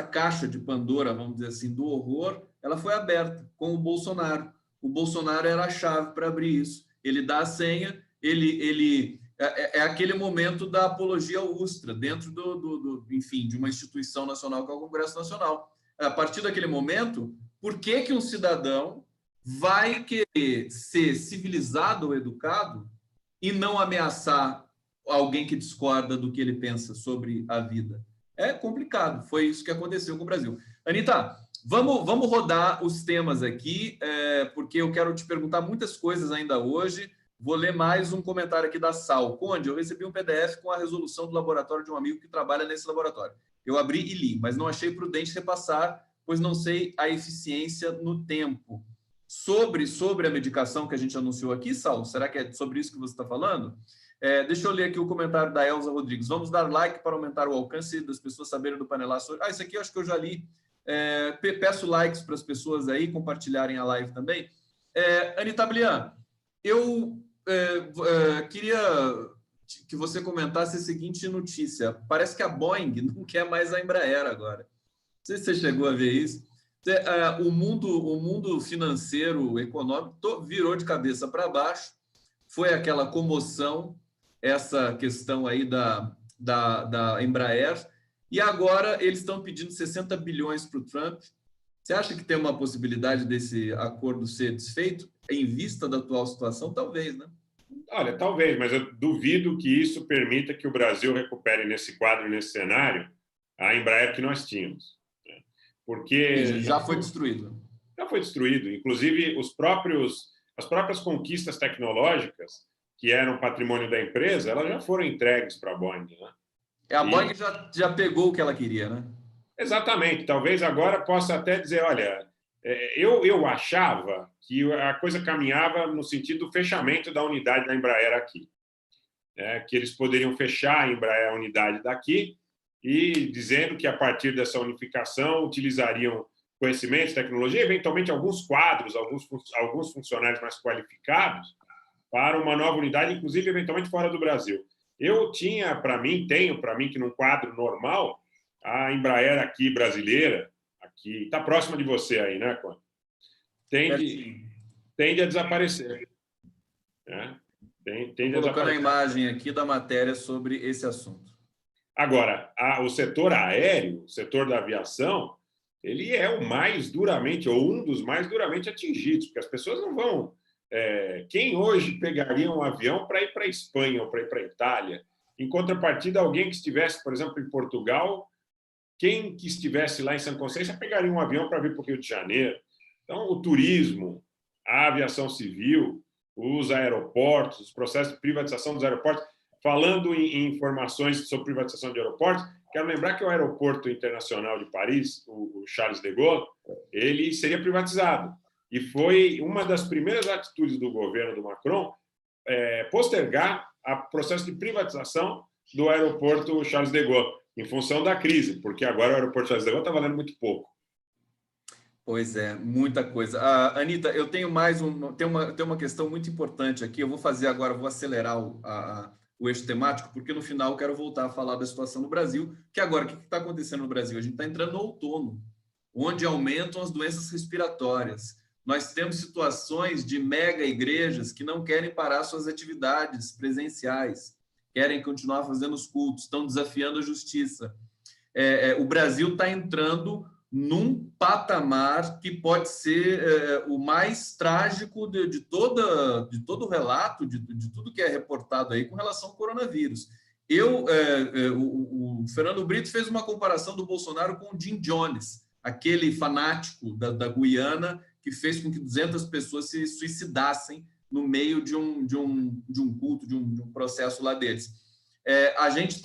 caixa de Pandora, vamos dizer assim, do horror, ela foi aberta com o Bolsonaro. O Bolsonaro era a chave para abrir isso. Ele dá a senha, é aquele momento da apologia ao Ustra, dentro enfim, de uma instituição nacional que é o Congresso Nacional. A partir daquele momento, por que um cidadão vai querer ser civilizado ou educado e não ameaçar alguém que discorda do que ele pensa sobre a vida? É complicado. Foi isso que aconteceu com o Brasil. Anita, vamos rodar os temas aqui, porque eu quero te perguntar muitas coisas ainda hoje. Vou ler mais um comentário aqui da Sal. Conde, eu recebi um PDF com a resolução do laboratório de um amigo que trabalha nesse laboratório. Eu abri e li, mas não achei prudente repassar, pois não sei a eficiência no tempo. Sobre a medicação que a gente anunciou aqui, Sal, será que é sobre isso que você está falando? Deixa eu ler aqui o comentário da Elza Rodrigues. Vamos dar like para aumentar o alcance das pessoas saberem do panelaço. Isso aqui eu acho que eu já li. Peço likes para as pessoas aí, compartilharem a live também. Anita Blian, eu queria que você comentasse a seguinte notícia. Parece que a Boeing não quer mais a Embraer agora. Não sei se você chegou a ver isso. O mundo financeiro, econômico, virou de cabeça para baixo. Foi aquela comoção, essa questão aí da Embraer. E agora eles estão pedindo 60 bilhões para o Trump. Você acha que tem uma possibilidade desse acordo ser desfeito em vista da atual situação? Talvez, né? Olha, talvez, mas eu duvido que isso permita que o Brasil recupere nesse quadro, nesse cenário, a Embraer que nós tínhamos. Né? Porque já foi destruído. Já foi destruído. Inclusive, as próprias conquistas tecnológicas, que eram patrimônio da empresa, elas já foram entregues para a Boeing. Né? A Boeing já pegou o que ela queria, né? Exatamente. Talvez agora possa até dizer, olha, eu achava que a coisa caminhava no sentido do fechamento da unidade da Embraer aqui. Que eles poderiam fechar a Embraer, a unidade daqui, e dizendo que, a partir dessa unificação, utilizariam conhecimentos, tecnologia, eventualmente alguns quadros, alguns funcionários mais qualificados para uma nova unidade, inclusive, eventualmente, fora do Brasil. Eu tenho para mim, que num quadro normal, a Embraer aqui, brasileira, aqui, está próxima de você aí, né, Cone? Tende a desaparecer. Né? Estou colocando a imagem aqui da matéria sobre esse assunto. Agora, o setor aéreo, o setor da aviação, ele é o mais duramente, ou um dos mais duramente atingidos, porque as pessoas não vão... quem hoje pegaria um avião para ir para a Espanha ou para ir para a Itália? Em contrapartida, alguém que estivesse, por exemplo, em Portugal, quem que estivesse lá em São Conceição pegaria um avião para vir para o Rio de Janeiro. Então, o turismo, a aviação civil, os aeroportos, os processos de privatização dos aeroportos. Falando em informações sobre privatização de aeroportos, quero lembrar que o Aeroporto Internacional de Paris, o Charles de Gaulle, ele seria privatizado. E foi uma das primeiras atitudes do governo do Macron postergar o processo de privatização do Aeroporto Charles de Gaulle, em função da crise, porque agora o Aeroporto Charles de Gaulle está valendo muito pouco. Pois é, muita coisa. Anita, eu tenho tem uma questão muito importante aqui. Eu vou fazer agora, vou acelerar o eixo temático, porque no final eu quero voltar a falar da situação no Brasil, que agora, o que está acontecendo no Brasil? A gente está entrando no outono, onde aumentam as doenças respiratórias. Nós temos situações de mega igrejas que não querem parar suas atividades presenciais, querem continuar fazendo os cultos, estão desafiando a justiça. O Brasil está entrando num patamar que pode ser o mais trágico de todo o relato, de tudo que é reportado aí com relação ao coronavírus. O Fernando Brito fez uma comparação do Bolsonaro com o Jim Jones, aquele fanático da Guiana que fez com que 200 pessoas se suicidassem no meio de um culto, de um processo lá deles. A gente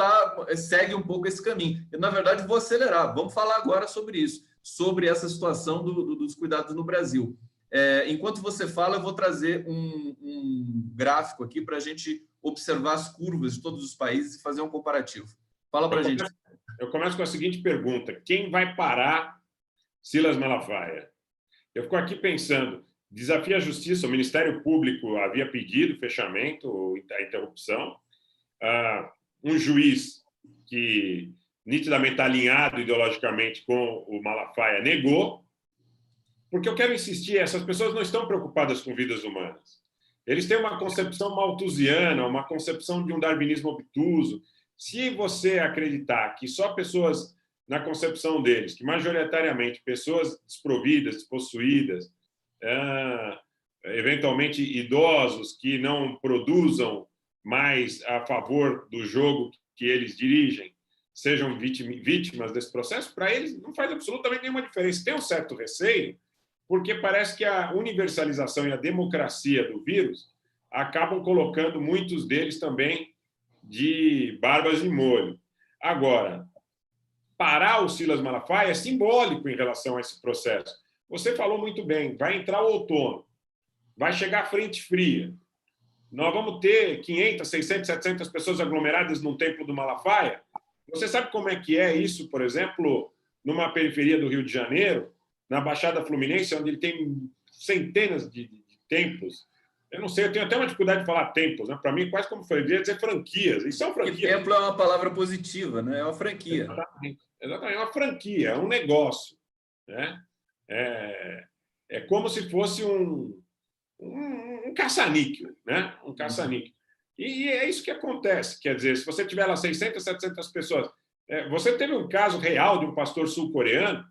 segue um pouco esse caminho. Eu, na verdade, vou acelerar. Vamos falar agora sobre isso, sobre essa situação dos cuidados no Brasil. Enquanto você fala, eu vou trazer um gráfico aqui para a gente observar as curvas de todos os países e fazer um comparativo. Fala para a gente. Eu começo com a seguinte pergunta. Quem vai parar Silas Malafaia? Eu fico aqui pensando, desafia a Justiça, o Ministério Público havia pedido fechamento, a interrupção, um juiz que nitidamente está alinhado ideologicamente com o Malafaia negou, porque eu quero insistir, essas pessoas não estão preocupadas com vidas humanas. Eles têm uma concepção malthusiana, uma concepção de um darwinismo obtuso. Se você acreditar que só pessoas, na concepção deles, que majoritariamente pessoas desprovidas, despossuídas, eventualmente idosos que não produzam mais a favor do jogo que eles dirigem, sejam vítimas desse processo, para eles não faz absolutamente nenhuma diferença. Tem um certo receio, porque parece que a universalização e a democracia do vírus acabam colocando muitos deles também de barbas de molho. Agora, parar o Silas Malafaia é simbólico em relação a esse processo. Você falou muito bem, vai entrar o outono, vai chegar a frente fria. Nós vamos ter 500, 600, 700 pessoas aglomeradas num templo do Malafaia. Você sabe como é que é isso, por exemplo, numa periferia do Rio de Janeiro, na Baixada Fluminense, onde ele tem centenas de templos? Eu não sei, eu tenho até uma dificuldade de falar templos, né? Para mim, quase como foi dizer franquias. E são franquias. E templo é uma palavra positiva, né? É uma franquia. Exatamente, é uma franquia, é um negócio. Né? É como se fosse um caça-níquel, né? Um caça-níquel. E é isso que acontece. Quer dizer, se você tiver lá 600, 700 pessoas... Você teve um caso real de um pastor sul-coreano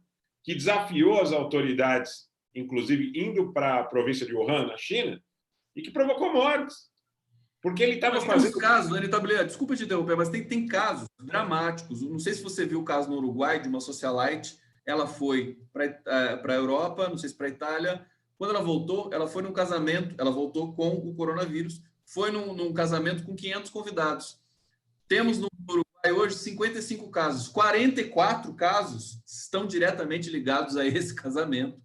que desafiou as autoridades, inclusive indo para a província de Wuhan, na China, e que provocou mortes. Porque ele estava fazendo casos, Anitta Blair, desculpa te interromper, mas tem casos dramáticos. Não sei se você viu o caso no Uruguai de uma socialite. Ela foi para a Europa, não sei se para a Itália. Quando ela voltou, ela foi num casamento, ela voltou com o coronavírus, foi num casamento com 500 convidados. Temos no Uruguai hoje 55 casos. 44 casos estão diretamente ligados a esse casamento.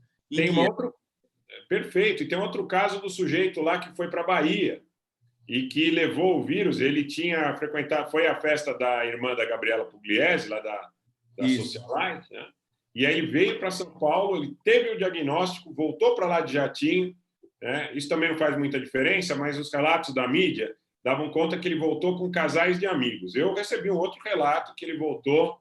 Perfeito. E tem outro caso do sujeito lá que foi para a Bahia e que levou o vírus. Ele tinha frequentado, foi à festa da irmã da Gabriela Pugliese, lá da Socialite, né? E aí ele veio para São Paulo, ele teve o diagnóstico, voltou para lá de jatinho, né? Isso também não faz muita diferença, mas os relatos da mídia davam conta que ele voltou com casais de amigos. Eu recebi um outro relato que ele voltou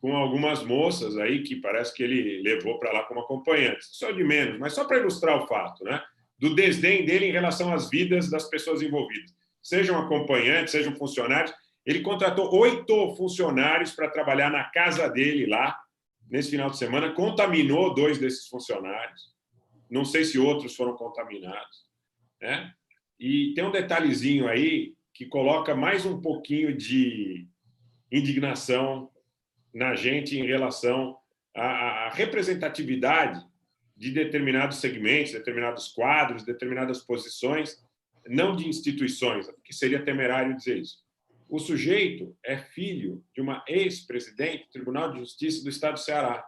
com algumas moças aí que parece que ele levou para lá como acompanhantes. Só de menos, mas só para ilustrar o fato, né? Do desdém dele em relação às vidas das pessoas envolvidas. Sejam acompanhantes, sejam funcionários. Ele contratou 8 funcionários para trabalhar na casa dele lá, nesse final de semana, contaminou 2 desses funcionários. Não sei se outros foram contaminados, né? E tem um detalhezinho aí que coloca mais um pouquinho de indignação na gente em relação à representatividade de determinados segmentos, determinados quadros, determinadas posições, não de instituições, porque seria temerário dizer isso. O sujeito é filho de uma ex-presidente do Tribunal de Justiça do Estado do Ceará,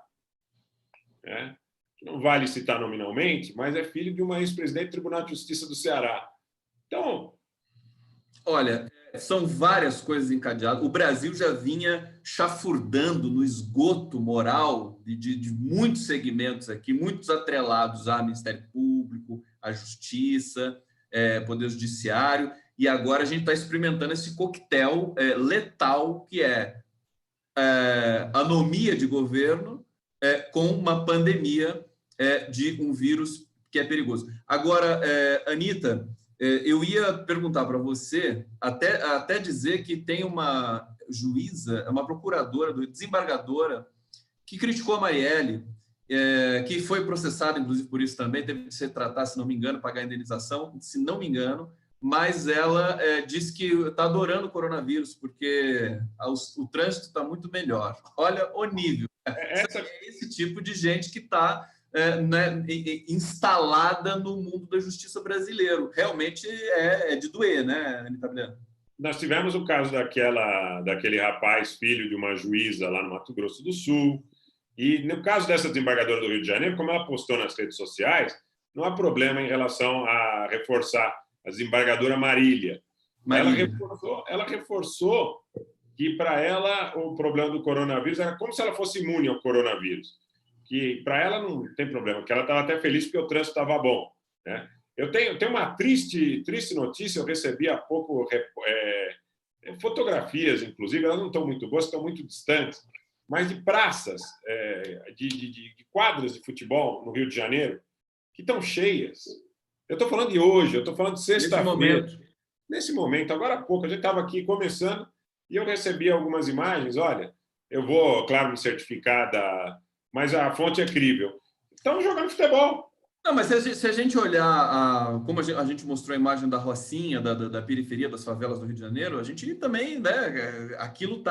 né? Não vale citar nominalmente, mas é filho de uma ex-presidente do Tribunal de Justiça do Ceará. Então... Olha, são várias coisas encadeadas. O Brasil já vinha chafurdando no esgoto moral de muitos segmentos aqui, muitos atrelados ao Ministério Público, à Justiça, Poder Judiciário, e agora a gente está experimentando esse coquetel letal que é anomia de governo com uma pandemia de um vírus que é perigoso. Agora, Anitta, eu ia perguntar para você, até dizer que tem uma juíza, uma procuradora, desembargadora, que criticou a Marielle, que foi processada, inclusive, por isso também, teve que se tratar, se não me engano, pagar indenização, se não me engano, mas ela disse que está adorando o coronavírus, porque o trânsito está muito melhor. Olha o nível. É esse tipo de gente que está instalada no mundo da justiça brasileiro. Realmente é de doer, né, Anitta Blair? Nós tivemos o caso daquele rapaz, filho de uma juíza lá no Mato Grosso do Sul. E no caso dessa desembargadora do Rio de Janeiro, como ela postou nas redes sociais, não há problema em relação a reforçar a desembargadora Marília. Ela reforçou que, para ela, o problema do coronavírus era como se ela fosse imune ao coronavírus. Que para ela não tem problema, que ela estava até feliz porque o trânsito estava bom, né? Eu tenho uma triste notícia, eu recebi há pouco fotografias, inclusive, elas não estão muito boas, estão muito distantes, mas de praças, de quadras de futebol no Rio de Janeiro, que estão cheias. Eu estou falando de hoje, eu estou falando de sexta-feira. Nesse momento, agora há pouco, a gente estava aqui começando e eu recebi algumas imagens. Olha, eu vou, claro, me certificar mas a fonte é crível. Estamos jogando futebol. Não, mas se a gente olhar, como a gente mostrou a imagem da Rocinha, da periferia das favelas do Rio de Janeiro, a gente também, né, aquilo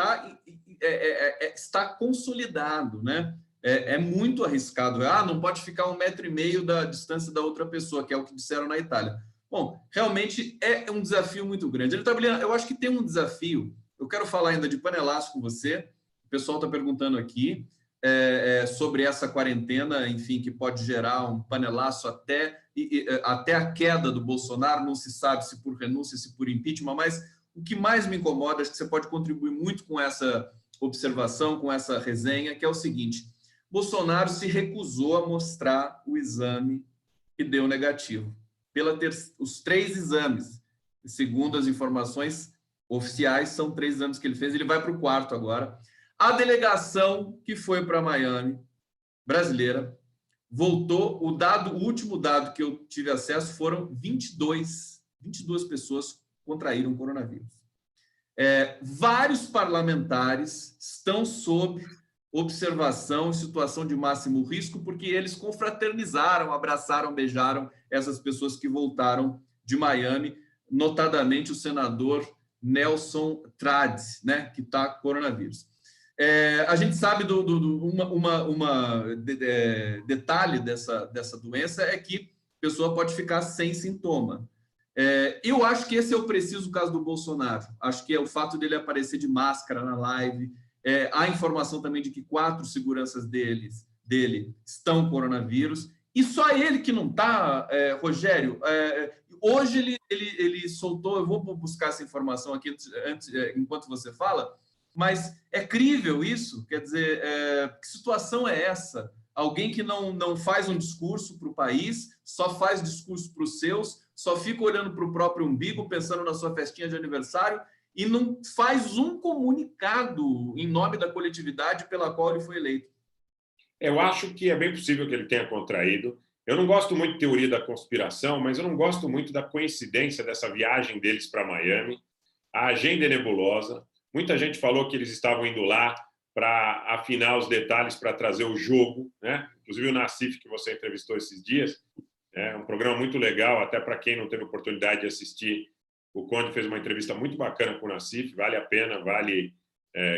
está consolidado, né? É muito arriscado. Não pode ficar 1,5 metro da distância da outra pessoa, que é o que disseram na Itália. Bom, realmente é um desafio muito grande. Eu acho que tem um desafio. Eu quero falar ainda de panelaço com você. O pessoal está perguntando aqui sobre essa quarentena, enfim, que pode gerar um panelaço até a queda do Bolsonaro. Não se sabe se por renúncia, se por impeachment, mas o que mais me incomoda, acho que você pode contribuir muito com essa observação, com essa resenha, que é o seguinte: Bolsonaro se recusou a mostrar o exame que deu negativo. Os 3 exames, segundo as informações oficiais, são 3 exames que ele fez, ele vai para o 4º agora. A delegação que foi para Miami, brasileira, voltou, o último dado que eu tive acesso foram 22 pessoas contraíram coronavírus. Vários parlamentares estão sob observação em situação de máximo risco, porque eles confraternizaram, abraçaram, beijaram essas pessoas que voltaram de Miami. notadamente o senador Nelson Trades, né, que está com coronavírus. A gente sabe detalhe dessa doença é que a pessoa pode ficar sem sintoma. Eu acho que esse é o preciso caso do Bolsonaro. Acho que é o fato dele aparecer de máscara na live. Há informação também de que 4 seguranças dele estão com coronavírus. E só ele que não está, Rogério. Hoje ele soltou, eu vou buscar essa informação aqui enquanto você fala, mas é crível isso? Quer dizer, que situação é essa? Alguém que não faz um discurso para o país, só faz discurso para os seus, só fica olhando para o próprio umbigo, pensando na sua festinha de aniversário e não faz um comunicado em nome da coletividade pela qual ele foi eleito. Eu acho que é bem possível que ele tenha contraído. Eu não gosto muito de teoria da conspiração, mas eu não gosto muito da coincidência dessa viagem deles para Miami. A agenda é nebulosa. Muita gente falou que eles estavam indo lá para afinar os detalhes para trazer o jogo, né? Inclusive o Nassif, que você entrevistou esses dias, é um programa muito legal, até para quem não teve oportunidade de assistir. O Conde fez uma entrevista muito bacana com o Nassif, vale a pena, vale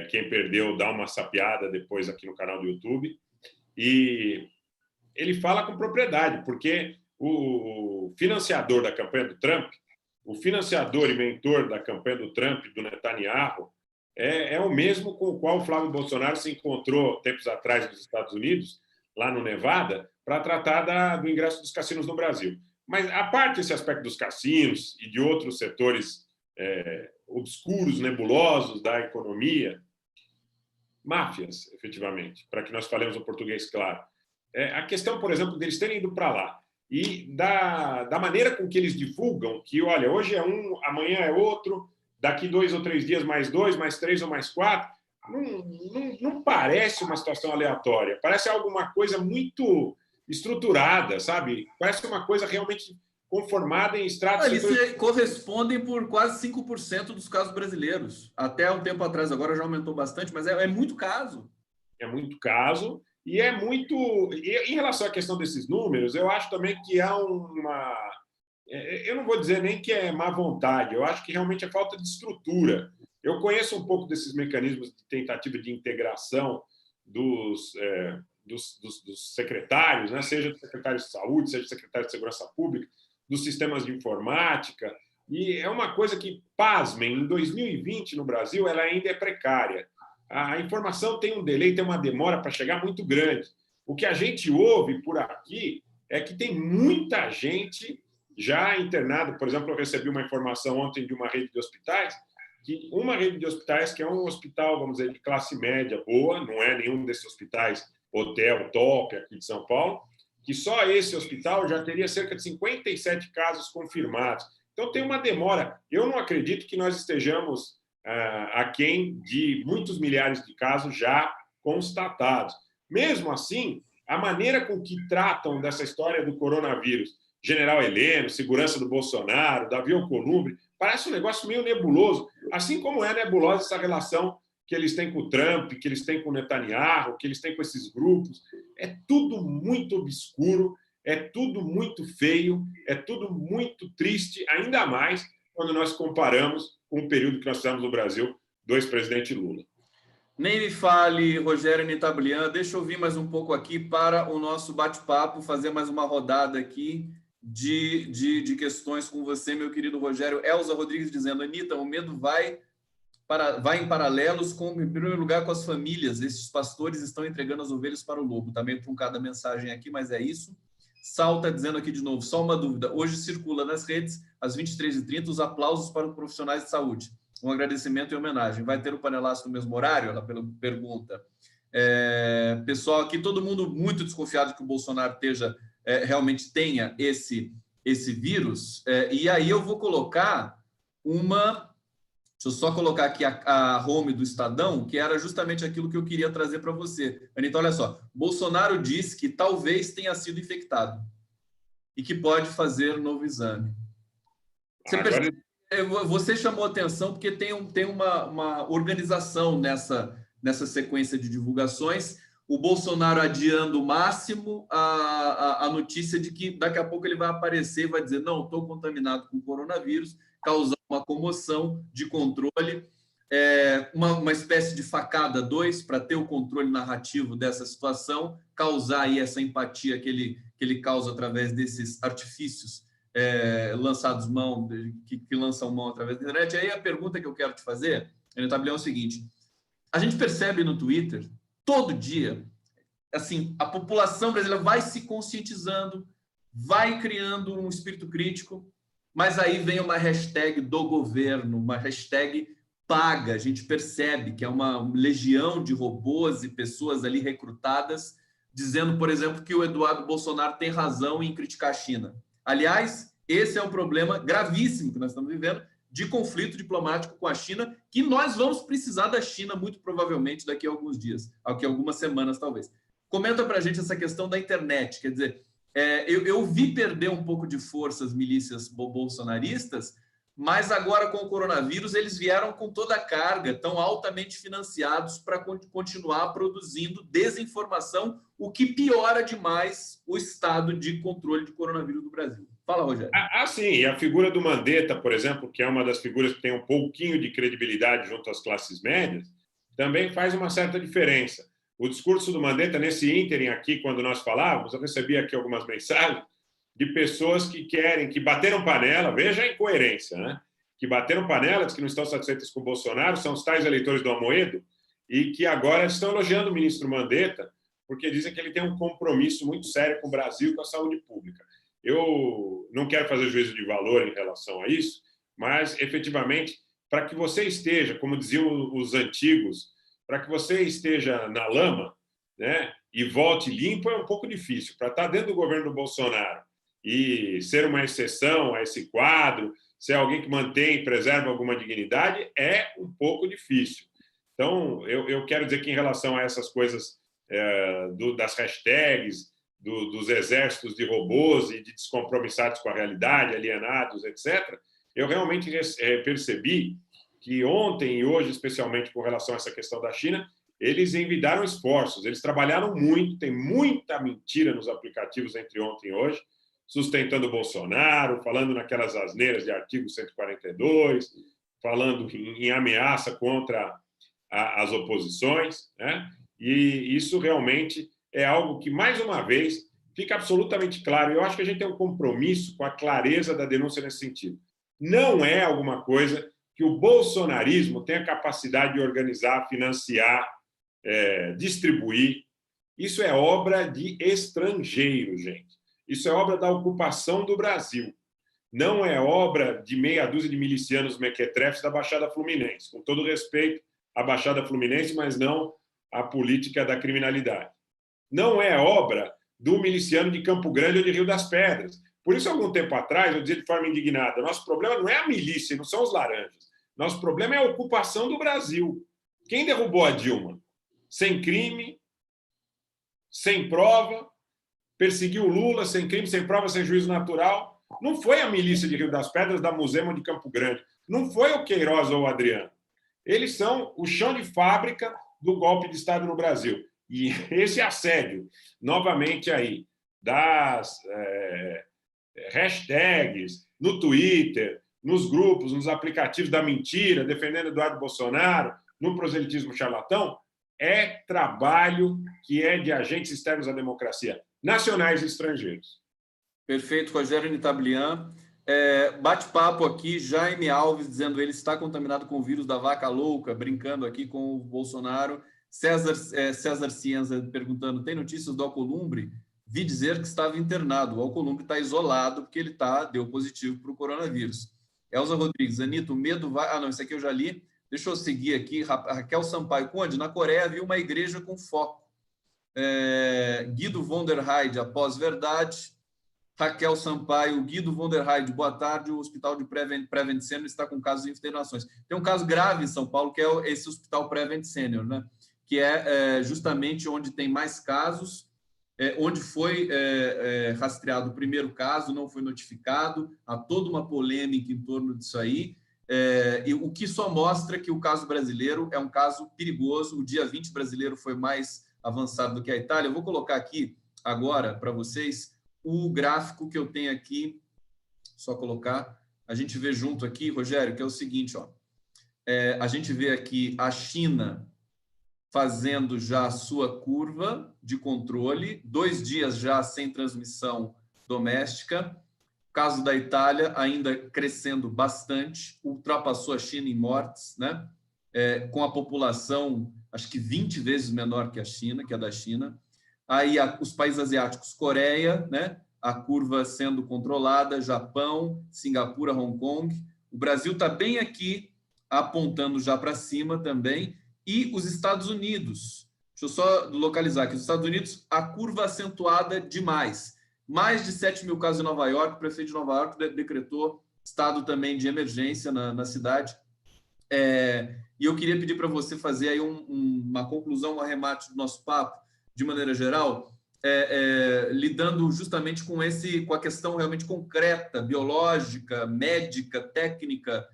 quem perdeu dar uma sapeada depois aqui no canal do YouTube. E ele fala com propriedade, porque o financiador da campanha do Trump, o financiador e mentor da campanha do Trump, do Netanyahu, é o mesmo com o qual o Flávio Bolsonaro se encontrou tempos atrás nos Estados Unidos, lá no Nevada, para tratar do ingresso dos cassinos no Brasil. Mas, a parte desse aspecto dos cassinos e de outros setores obscuros, nebulosos da economia, máfias, efetivamente, para que nós falemos o português claro. A questão, por exemplo, deles terem ido para lá e da maneira com que eles divulgam que, olha, hoje é um, amanhã é outro, daqui 2 ou 3 dias mais 2, mais 3 ou mais 4, não parece uma situação aleatória, parece alguma coisa muito estruturada, sabe? Parece uma coisa realmente conformada em estratos... Eles correspondem por quase 5% dos casos brasileiros. Até um tempo atrás, agora já aumentou bastante, mas é muito caso. É muito caso, e é muito... E, em relação à questão desses números, eu acho também que há uma... Eu não vou dizer nem que é má vontade, eu acho que realmente é falta de estrutura. Eu conheço um pouco desses mecanismos de tentativa de integração dos secretários, né? Seja do secretário de saúde, seja do secretário de segurança pública, dos sistemas de informática, e é uma coisa que, pasmem, em 2020 no Brasil ela ainda é precária. A informação tem um delay, tem uma demora para chegar muito grande. O que a gente ouve por aqui é que tem muita gente já internada. Por exemplo, eu recebi uma informação ontem de uma rede de hospitais, que uma rede de hospitais, que é um hospital, vamos dizer, de classe média boa, não é nenhum desses hospitais hotel top aqui de São Paulo, que só esse hospital já teria cerca de 57 casos confirmados. Então, tem uma demora. Eu não acredito que nós estejamos aquém de muitos milhares de casos já constatados. Mesmo assim, a maneira com que tratam dessa história do coronavírus, General Heleno, segurança do Bolsonaro, Davi Alcolumbre, parece um negócio meio nebuloso, assim como é nebulosa essa relação que eles têm com o Trump, que eles têm com o Netanyahu, que eles têm com esses grupos. É tudo muito obscuro, é tudo muito feio, é tudo muito triste, ainda mais quando nós comparamos com o período que nós tivemos no Brasil do ex-presidente Lula. Nem me fale, Rogério Nitablian, deixa eu vir mais um pouco aqui para o nosso bate-papo, fazer mais uma rodada aqui de questões com você, meu querido Rogério. Elza Rodrigues dizendo, Anitta, o medo vai em paralelos, em primeiro lugar, com as famílias. Esses pastores estão entregando as ovelhas para o lobo. Está meio truncada a mensagem aqui, mas é isso. Sal está dizendo aqui de novo, só uma dúvida. Hoje circula nas redes, às 23h30, os aplausos para os profissionais de saúde. Um agradecimento e homenagem. Vai ter o panelaço no mesmo horário? Ela pergunta. Pessoal, aqui todo mundo muito desconfiado que o Bolsonaro realmente tenha esse vírus. E aí eu vou colocar uma... Deixa eu só colocar aqui a home do Estadão, que era justamente aquilo que eu queria trazer para você. Anitta, olha só. Bolsonaro disse que talvez tenha sido infectado e que pode fazer novo exame. Você chamou atenção porque tem uma organização nessa sequência de divulgações. o Bolsonaro adiando o máximo a notícia de que daqui a pouco ele vai aparecer e vai dizer não, estou contaminado com coronavírus, causar uma comoção de controle, uma espécie de facada 2 para ter o controle narrativo dessa situação, causar aí essa empatia que ele causa através desses artifícios lançados mão, que lançam mão através da internet. E aí a pergunta que eu quero te fazer, Tabelião, é o seguinte: a gente percebe no Twitter, todo dia, assim, a população brasileira vai se conscientizando, vai criando um espírito crítico, mas aí vem uma hashtag do governo, uma hashtag paga. A gente percebe que é uma legião de robôs e pessoas ali recrutadas, dizendo, por exemplo, que o Eduardo Bolsonaro tem razão em criticar a China. Aliás, esse é um problema gravíssimo que nós estamos vivendo, de conflito diplomático com a China, que nós vamos precisar da China muito provavelmente daqui a alguns dias, daqui a algumas semanas talvez. Comenta para a gente essa questão da internet, quer dizer, eu vi perder um pouco de força as milícias bolsonaristas, mas agora com o coronavírus eles vieram com toda a carga, tão altamente financiados para continuar produzindo desinformação, o que piora demais o estado de controle de coronavírus no Brasil. Fala, Rogério. Sim. E a figura do Mandetta, por exemplo, que é uma das figuras que tem um pouquinho de credibilidade junto às classes médias, também faz uma certa diferença. O discurso do Mandetta, nesse ínterim aqui, quando nós falávamos, eu recebi aqui algumas mensagens de pessoas que bateram panela, veja a incoerência, né? Que bateram panela, que não estão satisfeitas com o Bolsonaro, são os tais eleitores do Amoedo, e que agora estão elogiando o ministro Mandetta, porque dizem que ele tem um compromisso muito sério com o Brasil e com a saúde pública. Eu não quero fazer juízo de valor em relação a isso, mas, efetivamente, para que você esteja, como diziam os antigos, para que você esteja na lama, né, e volte limpo é um pouco difícil. Para estar dentro do governo do Bolsonaro e ser uma exceção a esse quadro, ser alguém que mantém e preserva alguma dignidade, é um pouco difícil. Então, eu quero dizer que, em relação a essas coisas das hashtags, dos exércitos de robôs e de descompromissados com a realidade, alienados, etc., eu realmente percebi que ontem e hoje, especialmente com relação a essa questão da China, eles envidaram esforços, eles trabalharam muito, tem muita mentira nos aplicativos entre ontem e hoje, sustentando o Bolsonaro, falando naquelas asneiras de artigo 142, falando em ameaça contra as oposições, né? E isso realmente é algo que, mais uma vez, fica absolutamente claro. Eu acho que a gente tem um compromisso com a clareza da denúncia nesse sentido. Não é alguma coisa que o bolsonarismo tem a capacidade de organizar, financiar, distribuir. Isso é obra de estrangeiro, gente. Isso é obra da ocupação do Brasil. Não é obra de meia dúzia de milicianos mequetrefes da Baixada Fluminense. Com todo respeito à Baixada Fluminense, mas não à política da criminalidade. Não é obra do miliciano de Campo Grande ou de Rio das Pedras. Por isso, algum tempo atrás, eu dizia de forma indignada, nosso problema não é a milícia, não são os laranjas. Nosso problema é a ocupação do Brasil. Quem derrubou a Dilma? Sem crime, sem prova, perseguiu o Lula sem crime, sem prova, sem juízo natural. Não foi a milícia de Rio das Pedras, da Musema de Campo Grande. Não foi o Queiroz ou o Adriano. Eles são o chão de fábrica do golpe de Estado no Brasil. E esse assédio, novamente aí, das hashtags no Twitter, nos grupos, nos aplicativos da mentira, defendendo Eduardo Bolsonaro, no proselitismo charlatão, é trabalho que é de agentes externos à democracia, nacionais e estrangeiros. Perfeito, Rogério Tabelian. Bate-papo aqui, Jaime Alves dizendo que ele está contaminado com o vírus da vaca louca, brincando aqui com o Bolsonaro. César Cienza perguntando, tem notícias do Alcolumbre? Vi dizer que estava internado. O Alcolumbre está isolado porque ele deu positivo para o coronavírus. Elza Rodrigues, Anitta, o medo vai... Ah, não, isso aqui eu já li. Deixa eu seguir aqui. Raquel Sampaio, Conde, na Coreia havia uma igreja com foco. Guido von der Heide, após verdade. Raquel Sampaio, Guido von der Heide, boa tarde. O Hospital de Prevent Senior está com casos de internações. Tem um caso grave em São Paulo, que é esse Hospital Prevent Senior, né? Que é justamente onde tem mais casos, onde foi rastreado o primeiro caso, não foi notificado, há toda uma polêmica em torno disso aí, e o que só mostra que o caso brasileiro é um caso perigoso. O dia 20 brasileiro foi mais avançado do que a Itália. Eu vou colocar aqui agora para vocês o gráfico que eu tenho aqui, só colocar, a gente vê junto aqui, Rogério, que é o seguinte, ó, a gente vê aqui a China fazendo já a sua curva de controle, 2 dias já sem transmissão doméstica. O caso da Itália ainda crescendo bastante, ultrapassou a China em mortes, né? Com a população, acho que 20 vezes menor que a China, que é da China. Aí os países asiáticos, Coreia, né? A curva sendo controlada, Japão, Singapura, Hong Kong. O Brasil está bem aqui, apontando já para cima também. E os Estados Unidos, deixa eu só localizar aqui, os Estados Unidos, a curva acentuada demais. Mais de 7 mil casos em Nova York, o prefeito de Nova York decretou estado também de emergência na cidade. E eu queria pedir para você fazer aí uma conclusão, um arremate do nosso papo, de maneira geral, lidando justamente com a questão realmente concreta, biológica, médica, técnica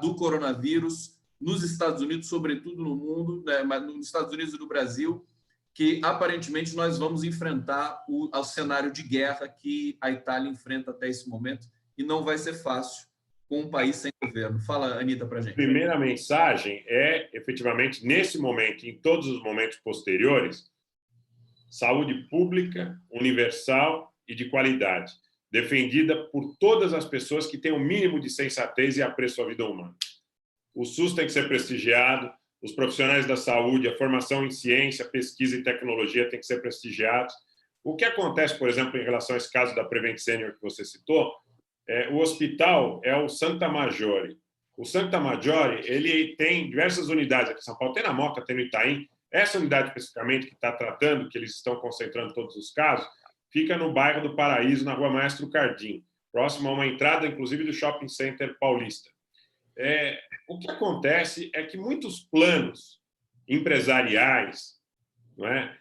do coronavírus, nos Estados Unidos, sobretudo no mundo, né, mas nos Estados Unidos e no Brasil, que aparentemente nós vamos enfrentar o cenário de guerra que a Itália enfrenta até esse momento, e não vai ser fácil com um país sem governo. Fala, Anita, para a gente. A primeira mensagem é, efetivamente, nesse momento, em todos os momentos posteriores, saúde pública, universal e de qualidade, defendida por todas as pessoas que têm o mínimo de sensatez e apreço à vida humana. O SUS tem que ser prestigiado, os profissionais da saúde, a formação em ciência, pesquisa e tecnologia tem que ser prestigiados. O que acontece, por exemplo, em relação a esse caso da Prevent Senior que você citou, o hospital é o Santa Maggiore. O Santa Maggiore, ele tem diversas unidades aqui em São Paulo, tem na Moca, tem no Itaim. Essa unidade especificamente que está tratando, que eles estão concentrando todos os casos, fica no bairro do Paraíso, na rua Maestro Cardim, próximo a uma entrada, inclusive, do Shopping Center Paulista. O que acontece é que muitos planos empresariais, não é?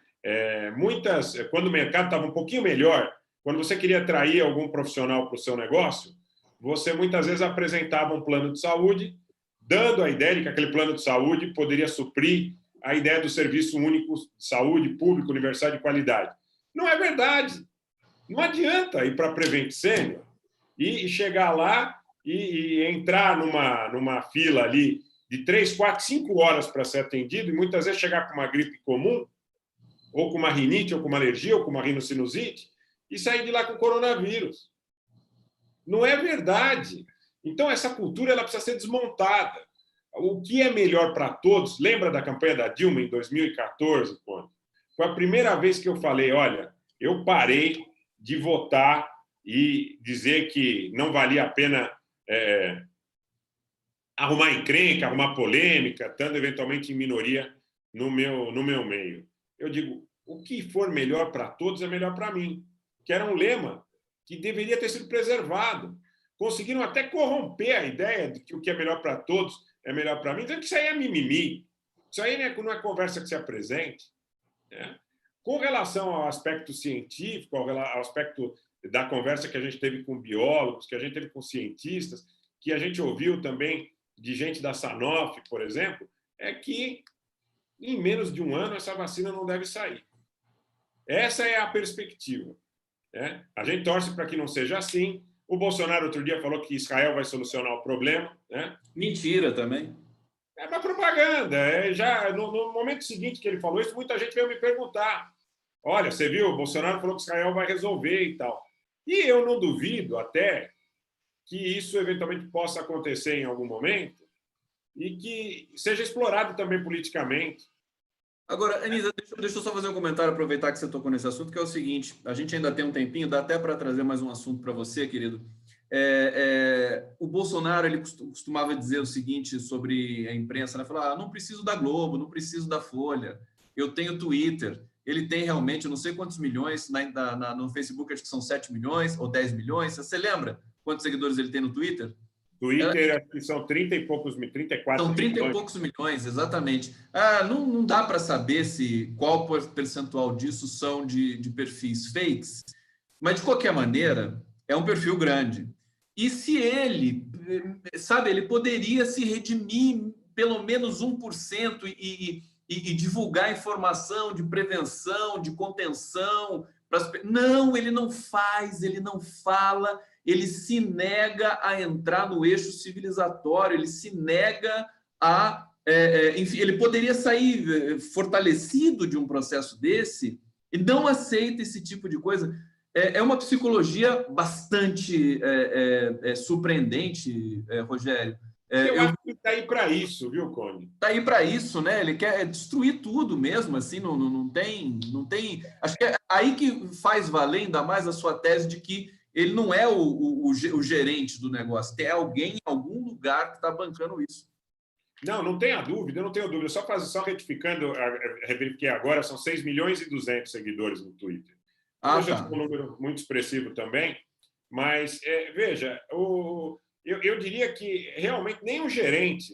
Quando o mercado estava um pouquinho melhor, quando você queria atrair algum profissional para o seu negócio, você muitas vezes apresentava um plano de saúde, dando a ideia de que aquele plano de saúde poderia suprir a ideia do serviço único de saúde público, universal de qualidade. Não é verdade. Não adianta ir para a Prevent Senior e chegar lá e entrar numa fila ali de 3, 4, 5 horas para ser atendido e muitas vezes chegar com uma gripe comum, ou com uma rinite, ou com uma alergia, ou com uma rinocinusite, e sair de lá com coronavírus. Não é verdade. Então, essa cultura ela precisa ser desmontada. O que é melhor para todos? Lembra da campanha da Dilma em 2014? Quando? Foi a primeira vez que eu falei, olha, eu parei de votar e dizer que não valia a pena arrumar encrenca, arrumar polêmica, estando eventualmente em minoria no meu meio. Eu digo, o que for melhor para todos é melhor para mim, que era um lema que deveria ter sido preservado. Conseguiram até corromper a ideia de que o que é melhor para todos é melhor para mim. Então, isso aí é mimimi. Isso aí não é conversa que se apresente. Né? Com relação ao aspecto científico, ao aspecto da conversa que a gente teve com biólogos, que a gente teve com cientistas, que a gente ouviu também de gente da Sanofi, por exemplo, é que em menos de um ano essa vacina não deve sair. Essa é a perspectiva. Né? A gente torce para que não seja assim. O Bolsonaro outro dia falou que Israel vai solucionar o problema. Né? Mentira também. É uma propaganda. Já no momento seguinte que ele falou isso, muita gente veio me perguntar. Olha, você viu, o Bolsonaro falou que Israel vai resolver e tal. E eu não duvido até que isso eventualmente possa acontecer em algum momento e que seja explorado também politicamente. Agora, Anisa, deixa eu só fazer um comentário, aproveitar que você tocou nesse assunto, que é o seguinte, a gente ainda tem um tempinho, dá até para trazer mais um assunto para você, querido. O Bolsonaro ele costumava dizer o seguinte sobre a imprensa, né? Falar, não preciso da Globo, não preciso da Folha, eu tenho Twitter. Ele tem realmente, eu não sei quantos milhões, no Facebook acho que são 7 milhões ou 10 milhões. Você lembra quantos seguidores ele tem no Twitter? Twitter, acho que são 30 e poucos, 34 São 30 milhões. e poucos milhões, exatamente. Não dá para saber qual percentual disso são de perfis fakes, mas, de qualquer maneira, é um perfil grande. E se ele, ele poderia se redimir pelo menos 1% e e divulgar informação de prevenção, de contenção. Não, ele não faz, ele não fala, ele se nega a entrar no eixo civilizatório, ele se nega a... enfim, ele poderia sair fortalecido de um processo desse e não aceita esse tipo de coisa. É uma psicologia bastante surpreendente, Rogério. Eu acho que está aí para isso, viu, Cone? Está aí para isso, né? Ele quer destruir tudo mesmo, assim, não tem... Acho que é aí que faz valer ainda mais a sua tese de que ele não é o gerente do negócio, tem alguém em algum lugar que está bancando isso. Não tenha dúvida, eu não tenho dúvida. Só retificando, verifiquei agora, são 6 milhões e 200 seguidores no Twitter. Tá. Um número muito expressivo também, mas, veja, eu diria que realmente nem um gerente,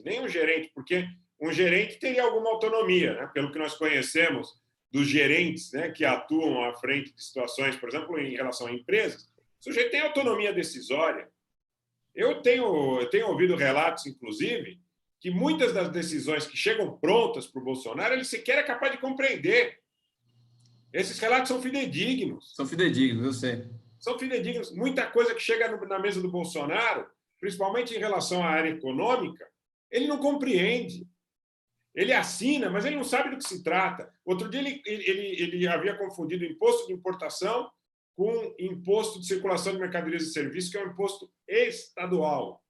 porque um gerente teria alguma autonomia, né? Pelo que nós conhecemos dos gerentes, né, que atuam à frente de situações, por exemplo, em relação a empresas, o sujeito tem autonomia decisória. Eu tenho ouvido relatos, inclusive, que muitas das decisões que chegam prontas para o Bolsonaro, ele sequer é capaz de compreender. Esses relatos são fidedignos. São fidedignos, eu sei. São fidedignos. Muita coisa que chega na mesa do Bolsonaro, principalmente em relação à área econômica, ele não compreende. Ele assina, mas ele não sabe do que se trata. Outro dia ele havia confundido imposto de importação com imposto de circulação de mercadorias e serviços, que é um imposto estadual.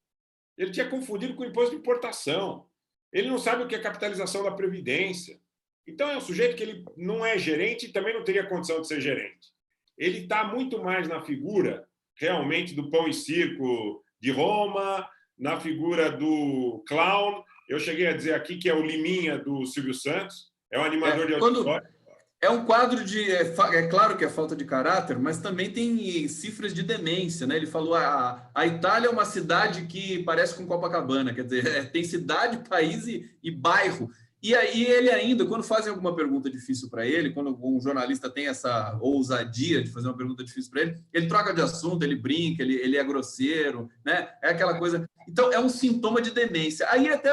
Ele tinha confundido com imposto de importação. Ele não sabe o que é capitalização da Previdência. Então, é um sujeito que ele não é gerente e também não teria condição de ser gerente. Ele está muito mais na figura, realmente, do pão e circo de Roma, na figura do clown. Eu cheguei a dizer aqui que é o Liminha do Silvio Santos, é o animador de auditório. É um quadro de... É claro que é falta de caráter, mas também tem cifras de demência, né? Ele falou a Itália é uma cidade que parece com Copacabana, quer dizer, tem cidade, país e bairro. E aí ele ainda, quando fazem alguma pergunta difícil para ele, quando um jornalista tem essa ousadia de fazer uma pergunta difícil para ele troca de assunto, ele brinca, ele é grosseiro, né? É aquela coisa... Então, é um sintoma de demência. Aí até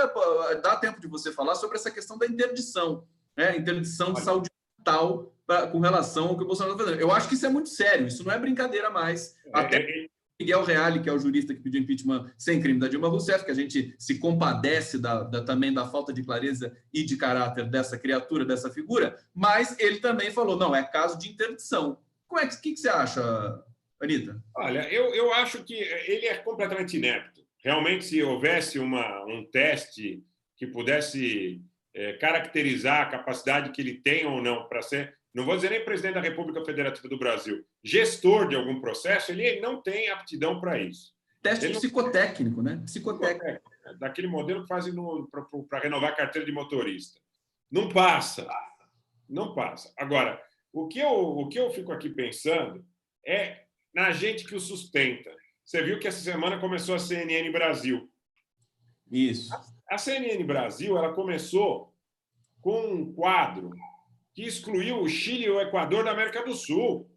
dá tempo de você falar sobre essa questão da interdição, né? Interdição de saúde mental com relação ao que o Bolsonaro está fazendo. Eu acho que isso é muito sério, isso não é brincadeira mais. Até Miguel Reale, que é o jurista que pediu impeachment sem crime da Dilma Rousseff, que a gente se compadece também da falta de clareza e de caráter dessa criatura, dessa figura, mas ele também falou, não, é caso de interdição. O que você acha, Anita? Olha, eu acho que ele é completamente inepto. Realmente, se houvesse um teste que pudesse caracterizar a capacidade que ele tem ou não para ser, não vou dizer nem presidente da República Federativa do Brasil, gestor de algum processo, ele não tem aptidão para isso. Teste psicotécnico, né? Psicotécnico. Daquele modelo que fazem para renovar a carteira de motorista. Não passa. Não passa. Agora, o que eu fico aqui pensando é na gente que o sustenta. Você viu que essa semana começou a CNN Brasil. Isso. A CNN Brasil, ela começou com um quadro que excluiu o Chile e o Equador da América do Sul.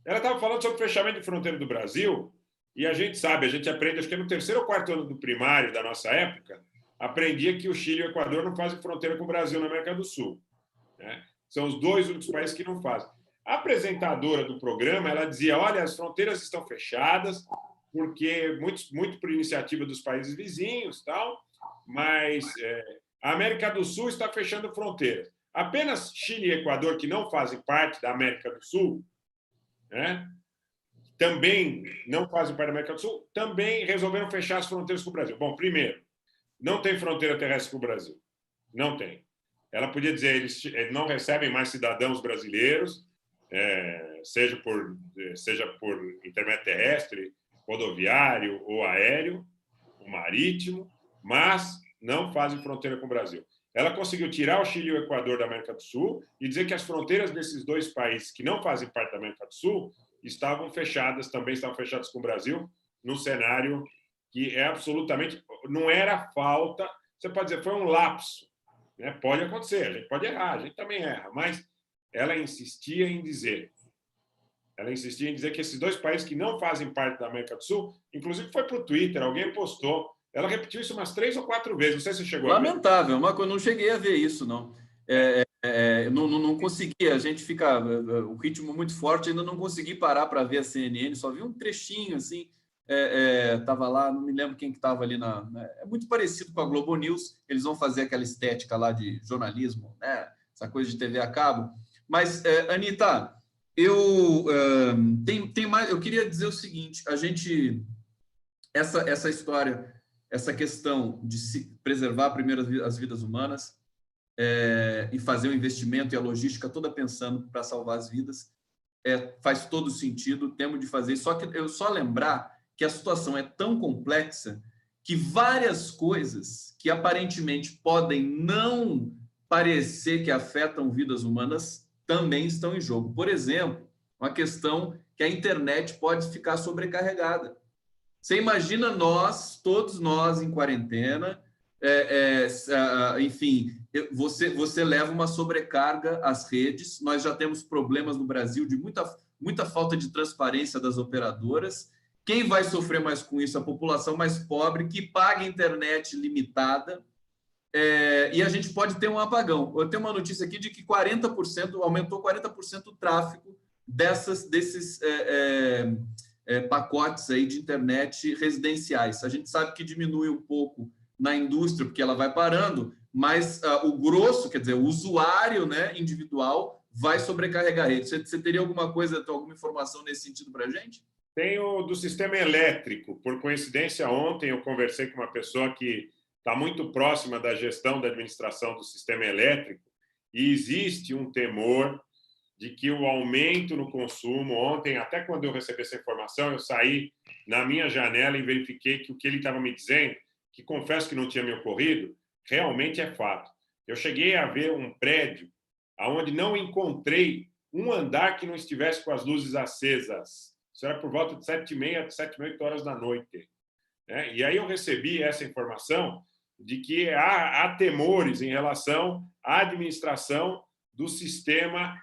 Ela estava falando sobre o fechamento de fronteira do Brasil, e a gente sabe, a gente aprende, acho que é no 3º ou 4º ano do primário da nossa época, aprendia que o Chile e o Equador não fazem fronteira com o Brasil na América do Sul, né? São os 2 únicos países que não fazem. A apresentadora do programa, ela dizia, olha, as fronteiras estão fechadas, porque muito por iniciativa dos países vizinhos, tal, mas a América do Sul está fechando fronteiras. Apenas Chile e Equador, que não fazem parte da América do Sul, né, também não fazem parte da América do Sul, também resolveram fechar as fronteiras com o Brasil. Bom, primeiro, não tem fronteira terrestre com o Brasil. Não tem. Ela podia dizer, eles não recebem mais cidadãos brasileiros, seja por intermédio terrestre, rodoviário ou aéreo, ou marítimo, mas não fazem fronteira com o Brasil. Ela conseguiu tirar o Chile e o Equador da América do Sul e dizer que as fronteiras desses 2 países que não fazem parte da América do Sul também estavam fechadas com o Brasil, num cenário que é absolutamente... Não era falta... Você pode dizer, foi um lapso, né? Pode acontecer, a gente pode errar, a gente também erra, mas ela insistia em dizer que esses 2 países que não fazem parte da América do Sul, inclusive foi para o Twitter, alguém postou, ela repetiu isso umas 3 ou 4 vezes, não sei se você chegou Lamentável, a ver. Não cheguei a ver isso, não. Não consegui, a gente fica, o ritmo muito forte, ainda não consegui parar para ver a CNN, só vi um trechinho, assim, estava lá, não me lembro quem que estava ali é muito parecido com a Globo News, eles vão fazer aquela estética lá de jornalismo, né? Essa coisa de TV a cabo. Mas, Anita, tem mais, eu queria dizer o seguinte, a gente, essa história, essa questão de se preservar primeiro as vidas humanas, e fazer o investimento e a logística toda pensando para salvar as vidas, faz todo sentido, temos de fazer. Só que eu só lembrar que a situação é tão complexa que várias coisas que aparentemente podem não parecer que afetam vidas humanas também estão em jogo. Por exemplo, uma questão que a internet pode ficar sobrecarregada. Você imagina todos nós em quarentena, enfim, você leva uma sobrecarga às redes. Nós já temos problemas no Brasil de muita falta de transparência das operadoras. Quem vai sofrer mais com isso? A população mais pobre, que paga internet limitada, e a gente pode ter um apagão. Eu tenho uma notícia aqui de que aumentou 40% o tráfego desses pacotes aí de internet residenciais. A gente sabe que diminui um pouco na indústria, porque ela vai parando, mas o grosso, quer dizer, o usuário, né, individual, vai sobrecarregar a rede. Você teria alguma informação nesse sentido para a gente? Tem o do sistema elétrico. Por coincidência, ontem eu conversei com uma pessoa que está muito próxima da gestão da administração do sistema elétrico, e existe um temor de que o aumento no consumo... Ontem, até quando eu recebi essa informação, eu saí na minha janela e verifiquei que o que ele estava me dizendo, que confesso que não tinha me ocorrido, realmente é fato. Eu cheguei a ver um prédio onde não encontrei um andar que não estivesse com as luzes acesas. Isso era por volta de 7h30, 7h, 8h da noite. E aí eu recebi essa informação de que há temores em relação à administração do sistema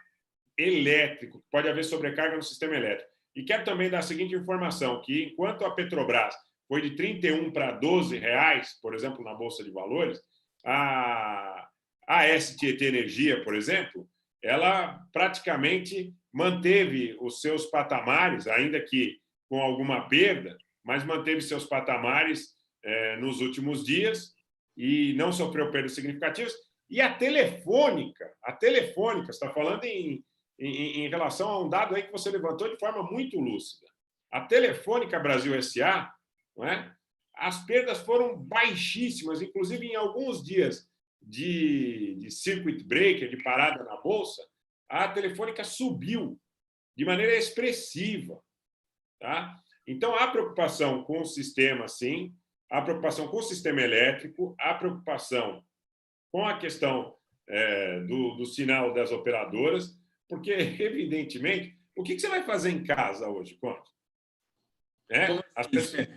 elétrico. Pode haver sobrecarga no sistema elétrico. E quero também dar a seguinte informação, que enquanto a Petrobras foi de R$31 para R$12, por exemplo, na Bolsa de Valores, a AS Tietê Energia, por exemplo, ela praticamente manteve os seus patamares, ainda que com alguma perda, mas manteve seus patamares nos últimos dias e não sofreu perdas significativas. E a Telefônica, você está falando em relação a um dado aí que você levantou de forma muito lúcida. A Telefônica Brasil S.A., não é? As perdas foram baixíssimas, inclusive em alguns dias de circuit breaker, de parada na Bolsa, a Telefônica subiu de maneira expressiva. Tá? Então, há preocupação com o sistema, sim, há preocupação com o sistema elétrico, há preocupação com a questão do sinal das operadoras, porque, evidentemente, o que você vai fazer em casa hoje, Conte? As pessoas...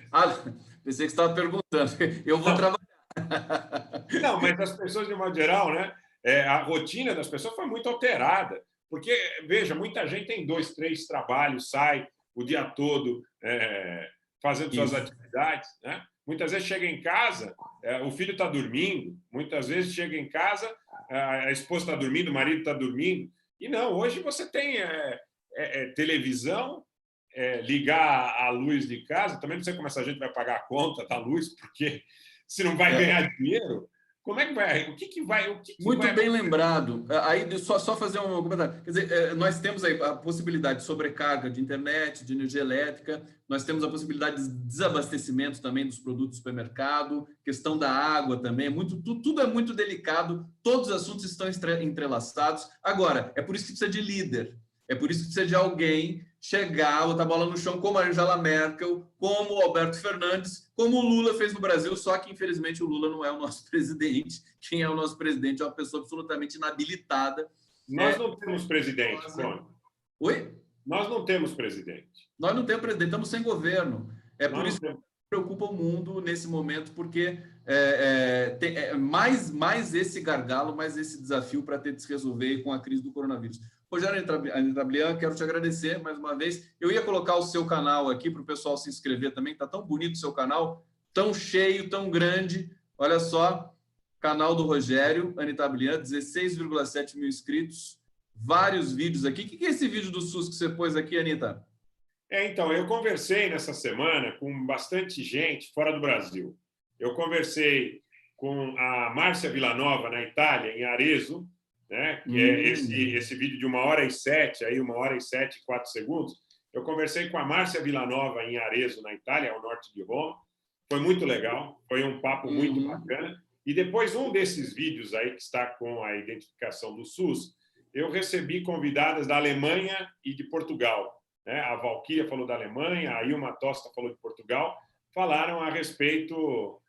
Pensei que você estava perguntando. Eu vou trabalhar. Não, mas as pessoas, de modo geral, né? A rotina das pessoas foi muito alterada. Porque, veja, muita gente tem 2, 3 trabalhos, sai o dia todo fazendo suas atividades. Né? Muitas vezes chega em casa, o filho está dormindo. Muitas vezes chega em casa, a esposa está dormindo, o marido está dormindo. E não, hoje você tem televisão, ligar a luz de casa. Também não sei como essa gente vai pagar a conta da luz, porque se não vai ganhar dinheiro, como é que vai? O que vai? Muito bem lembrado. Aí, só fazer um comentário. Quer dizer, nós temos aí a possibilidade de sobrecarga de internet, de energia elétrica, nós temos a possibilidade de desabastecimento também dos produtos do supermercado, questão da água também, tudo é muito delicado, todos os assuntos estão entrelaçados. Agora, é por isso que precisa de líder, é por isso que precisa de alguém chegar, botar a bola no chão, como a Angela Merkel, como o Alberto Fernandes, como o Lula fez no Brasil, só que, infelizmente, o Lula não é o nosso presidente. Quem é o nosso presidente é uma pessoa absolutamente inabilitada. Nós não temos presidente, Tony. Oi? Nós não temos presidente. Nós não temos presidente, estamos sem governo. É por isso que preocupa o mundo nesse momento, porque mais esse gargalo, mais esse desafio para ter de se resolver com a crise do coronavírus. Rogério Anitablian, quero te agradecer mais uma vez. Eu ia colocar o seu canal aqui para o pessoal se inscrever também. Está tão bonito o seu canal, tão cheio, tão grande. Olha só, canal do Rogério, Anitta Blian, 16,7 mil inscritos, vários vídeos aqui. O que é esse vídeo do SUS que você pôs aqui, Anitta? Então, eu conversei nessa semana com bastante gente fora do Brasil. Eu conversei com a Márcia Villanova, na Itália, em Arezzo, né, que é esse vídeo de 1h07, aí 1h07 e 4 segundos. Eu conversei com a Márcia Villanova em Arezzo, na Itália, ao norte de Roma. Foi muito legal, foi um papo muito bacana. E depois, um desses vídeos aí, que está com a identificação do SUS, eu recebi convidadas da Alemanha e de Portugal. Né? A Valquíria falou da Alemanha, a Ilma Tosta falou de Portugal, falaram a respeito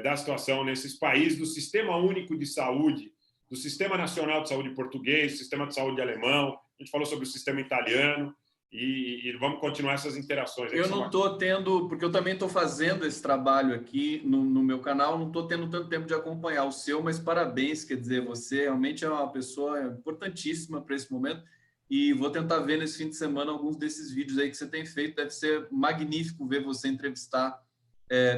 da situação nesses países, do Sistema Único de Saúde, do Sistema Nacional de Saúde português, do Sistema de Saúde alemão, a gente falou sobre o sistema italiano, e vamos continuar essas interações. Eu não estou tendo, porque eu também estou fazendo esse trabalho aqui no meu canal, não estou tendo tanto tempo de acompanhar o seu, mas parabéns, quer dizer, você realmente é uma pessoa importantíssima para esse momento, e vou tentar ver nesse fim de semana alguns desses vídeos aí que você tem feito. Deve ser magnífico ver você entrevistar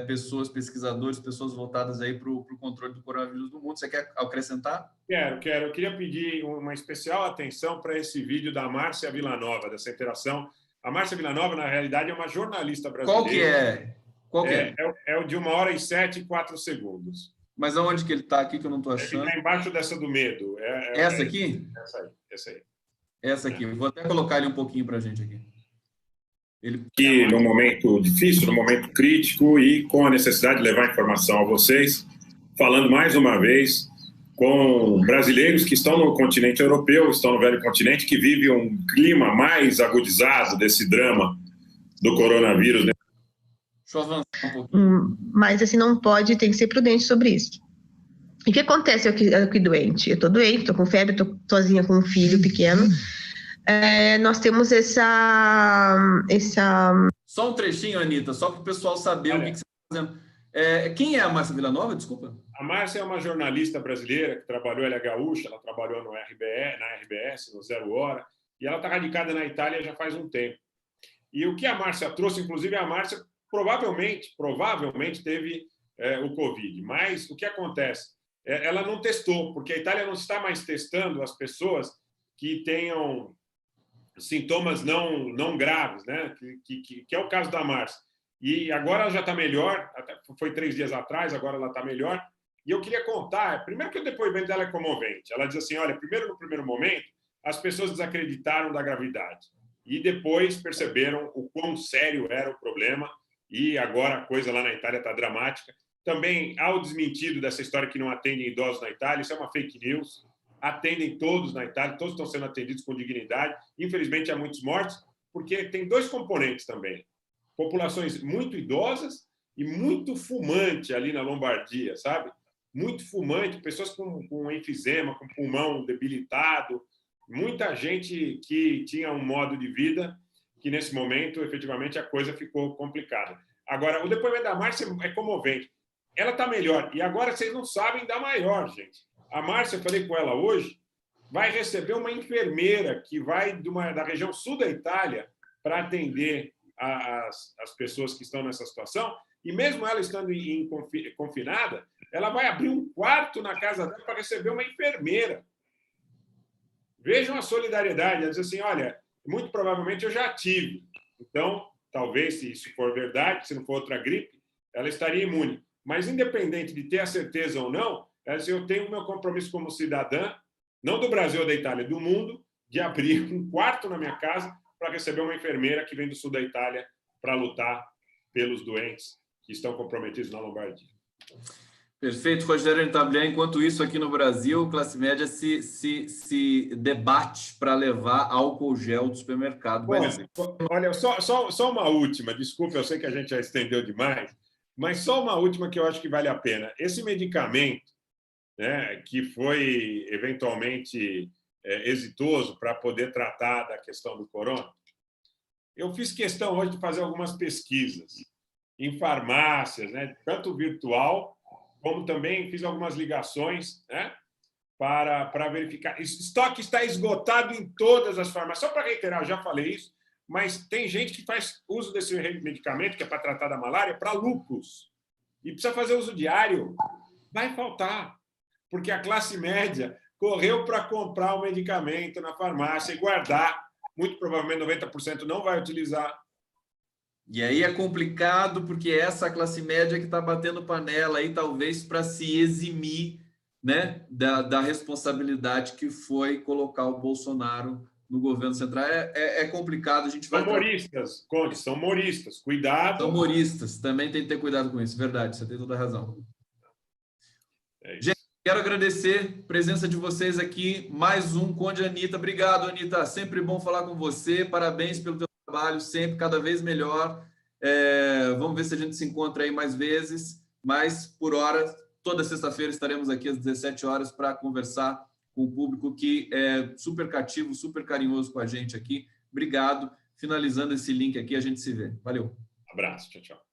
pessoas, pesquisadores, pessoas voltadas aí para o controle do coronavírus no mundo. Você quer acrescentar? Quero. Eu queria pedir uma especial atenção para esse vídeo da Márcia Villanova, dessa interação. A Márcia Villanova, na realidade, é uma jornalista brasileira. Qual que é? É o de 1h07 e 4 segundos. Mas aonde que ele está aqui que eu não estou achando? Ele está embaixo dessa do medo. Essa aqui? Essa aí. Essa aqui. Vou até colocar ele um pouquinho para a gente aqui. Que num momento difícil, num momento crítico e com a necessidade de levar informação a vocês, falando mais uma vez com brasileiros que estão no continente europeu, estão no velho continente, que vivem um clima mais agudizado desse drama do coronavírus. Deixa eu avançar um pouquinho. Mas assim, não pode, tem que ser prudente sobre isso. E o que acontece eu aqui doente? Eu estou doente, estou com febre, estou sozinha com um filho pequeno. Nós temos essa... Só um trechinho, Anitta, só para o pessoal saber o que você está fazendo. Quem é a Márcia Villanova? Desculpa. A Márcia é uma jornalista brasileira que trabalhou, ela é gaúcha, ela trabalhou na RBS, no Zero Hora, e ela está radicada na Itália já faz um tempo. E o que a Márcia trouxe, inclusive, a Márcia provavelmente teve o Covid. Mas o que acontece? Ela não testou, porque a Itália não está mais testando as pessoas que tenham sintomas não graves, né? Que é o caso da Márcia. E agora ela já está melhor, até foi 3 dias atrás, agora ela está melhor. E eu queria contar, primeiro que o depoimento dela é comovente. Ela diz assim, olha, no primeiro momento, as pessoas desacreditaram da gravidade. E depois perceberam o quão sério era o problema. E agora a coisa lá na Itália está dramática. Também há o desmentido dessa história que não atendem idosos na Itália. Isso é uma fake news. Atendem todos na Itália, todos estão sendo atendidos com dignidade. Infelizmente, há muitos mortos, porque tem 2 componentes também. Populações muito idosas e muito fumante ali na Lombardia, sabe? Muito fumante, pessoas com enfisema, com pulmão debilitado, muita gente que tinha um modo de vida que, nesse momento, efetivamente, a coisa ficou complicada. Agora, o depoimento da Márcia é comovente. Ela está melhor. E agora vocês não sabem da maior, gente. A Márcia, eu falei com ela hoje, vai receber uma enfermeira que vai da região sul da Itália para atender as pessoas que estão nessa situação. E mesmo ela estando confinada, ela vai abrir um quarto na casa dela para receber uma enfermeira. Vejam a solidariedade. Ela diz assim, olha, muito provavelmente eu já tive. Então, talvez, se isso for verdade, se não for outra gripe, ela estaria imune. Mas, independente de ter a certeza ou não, ela diz, eu tenho o meu compromisso como cidadã, não do Brasil ou da Itália, do mundo, de abrir um quarto na minha casa para receber uma enfermeira que vem do sul da Itália para lutar pelos doentes que estão comprometidos na Lombardia. Perfeito, Rogério Anitta Blian. Enquanto isso, aqui no Brasil, classe média se debate para levar álcool gel do supermercado. Olha, só uma última, desculpa, eu sei que a gente já estendeu demais, mas só uma última que eu acho que vale a pena. Esse medicamento, né, que foi eventualmente exitoso para poder tratar da questão do corona, eu fiz questão hoje de fazer algumas pesquisas em farmácias, né, tanto virtual, como também fiz algumas ligações, né, para verificar. O estoque está esgotado em todas as farmácias. Só para reiterar, eu já falei isso, mas tem gente que faz uso desse medicamento, que é para tratar da malária, para lúpus. E precisa fazer uso diário. Vai faltar. porque a classe média correu para comprar o medicamento na farmácia e guardar. Muito provavelmente 90% não vai utilizar. E aí é complicado, porque essa classe média que está batendo panela aí, talvez para se eximir, né, da responsabilidade que foi colocar o Bolsonaro no governo central. É complicado, a gente vai... São moristas, Conde, são moristas. Cuidado. São moristas, também tem que ter cuidado com isso, verdade, você tem toda a razão. Gente, quero agradecer a presença de vocês aqui, mais um Conde Anitta. Obrigado, Anitta, sempre bom falar com você, parabéns pelo teu trabalho, sempre cada vez melhor. Vamos ver se a gente se encontra aí mais vezes, mas por hora, toda sexta-feira estaremos aqui às 17 horas para conversar com o público que é super cativo, super carinhoso com a gente aqui. Obrigado. Finalizando esse link aqui, a gente se vê. Valeu. Abraço. Tchau, tchau.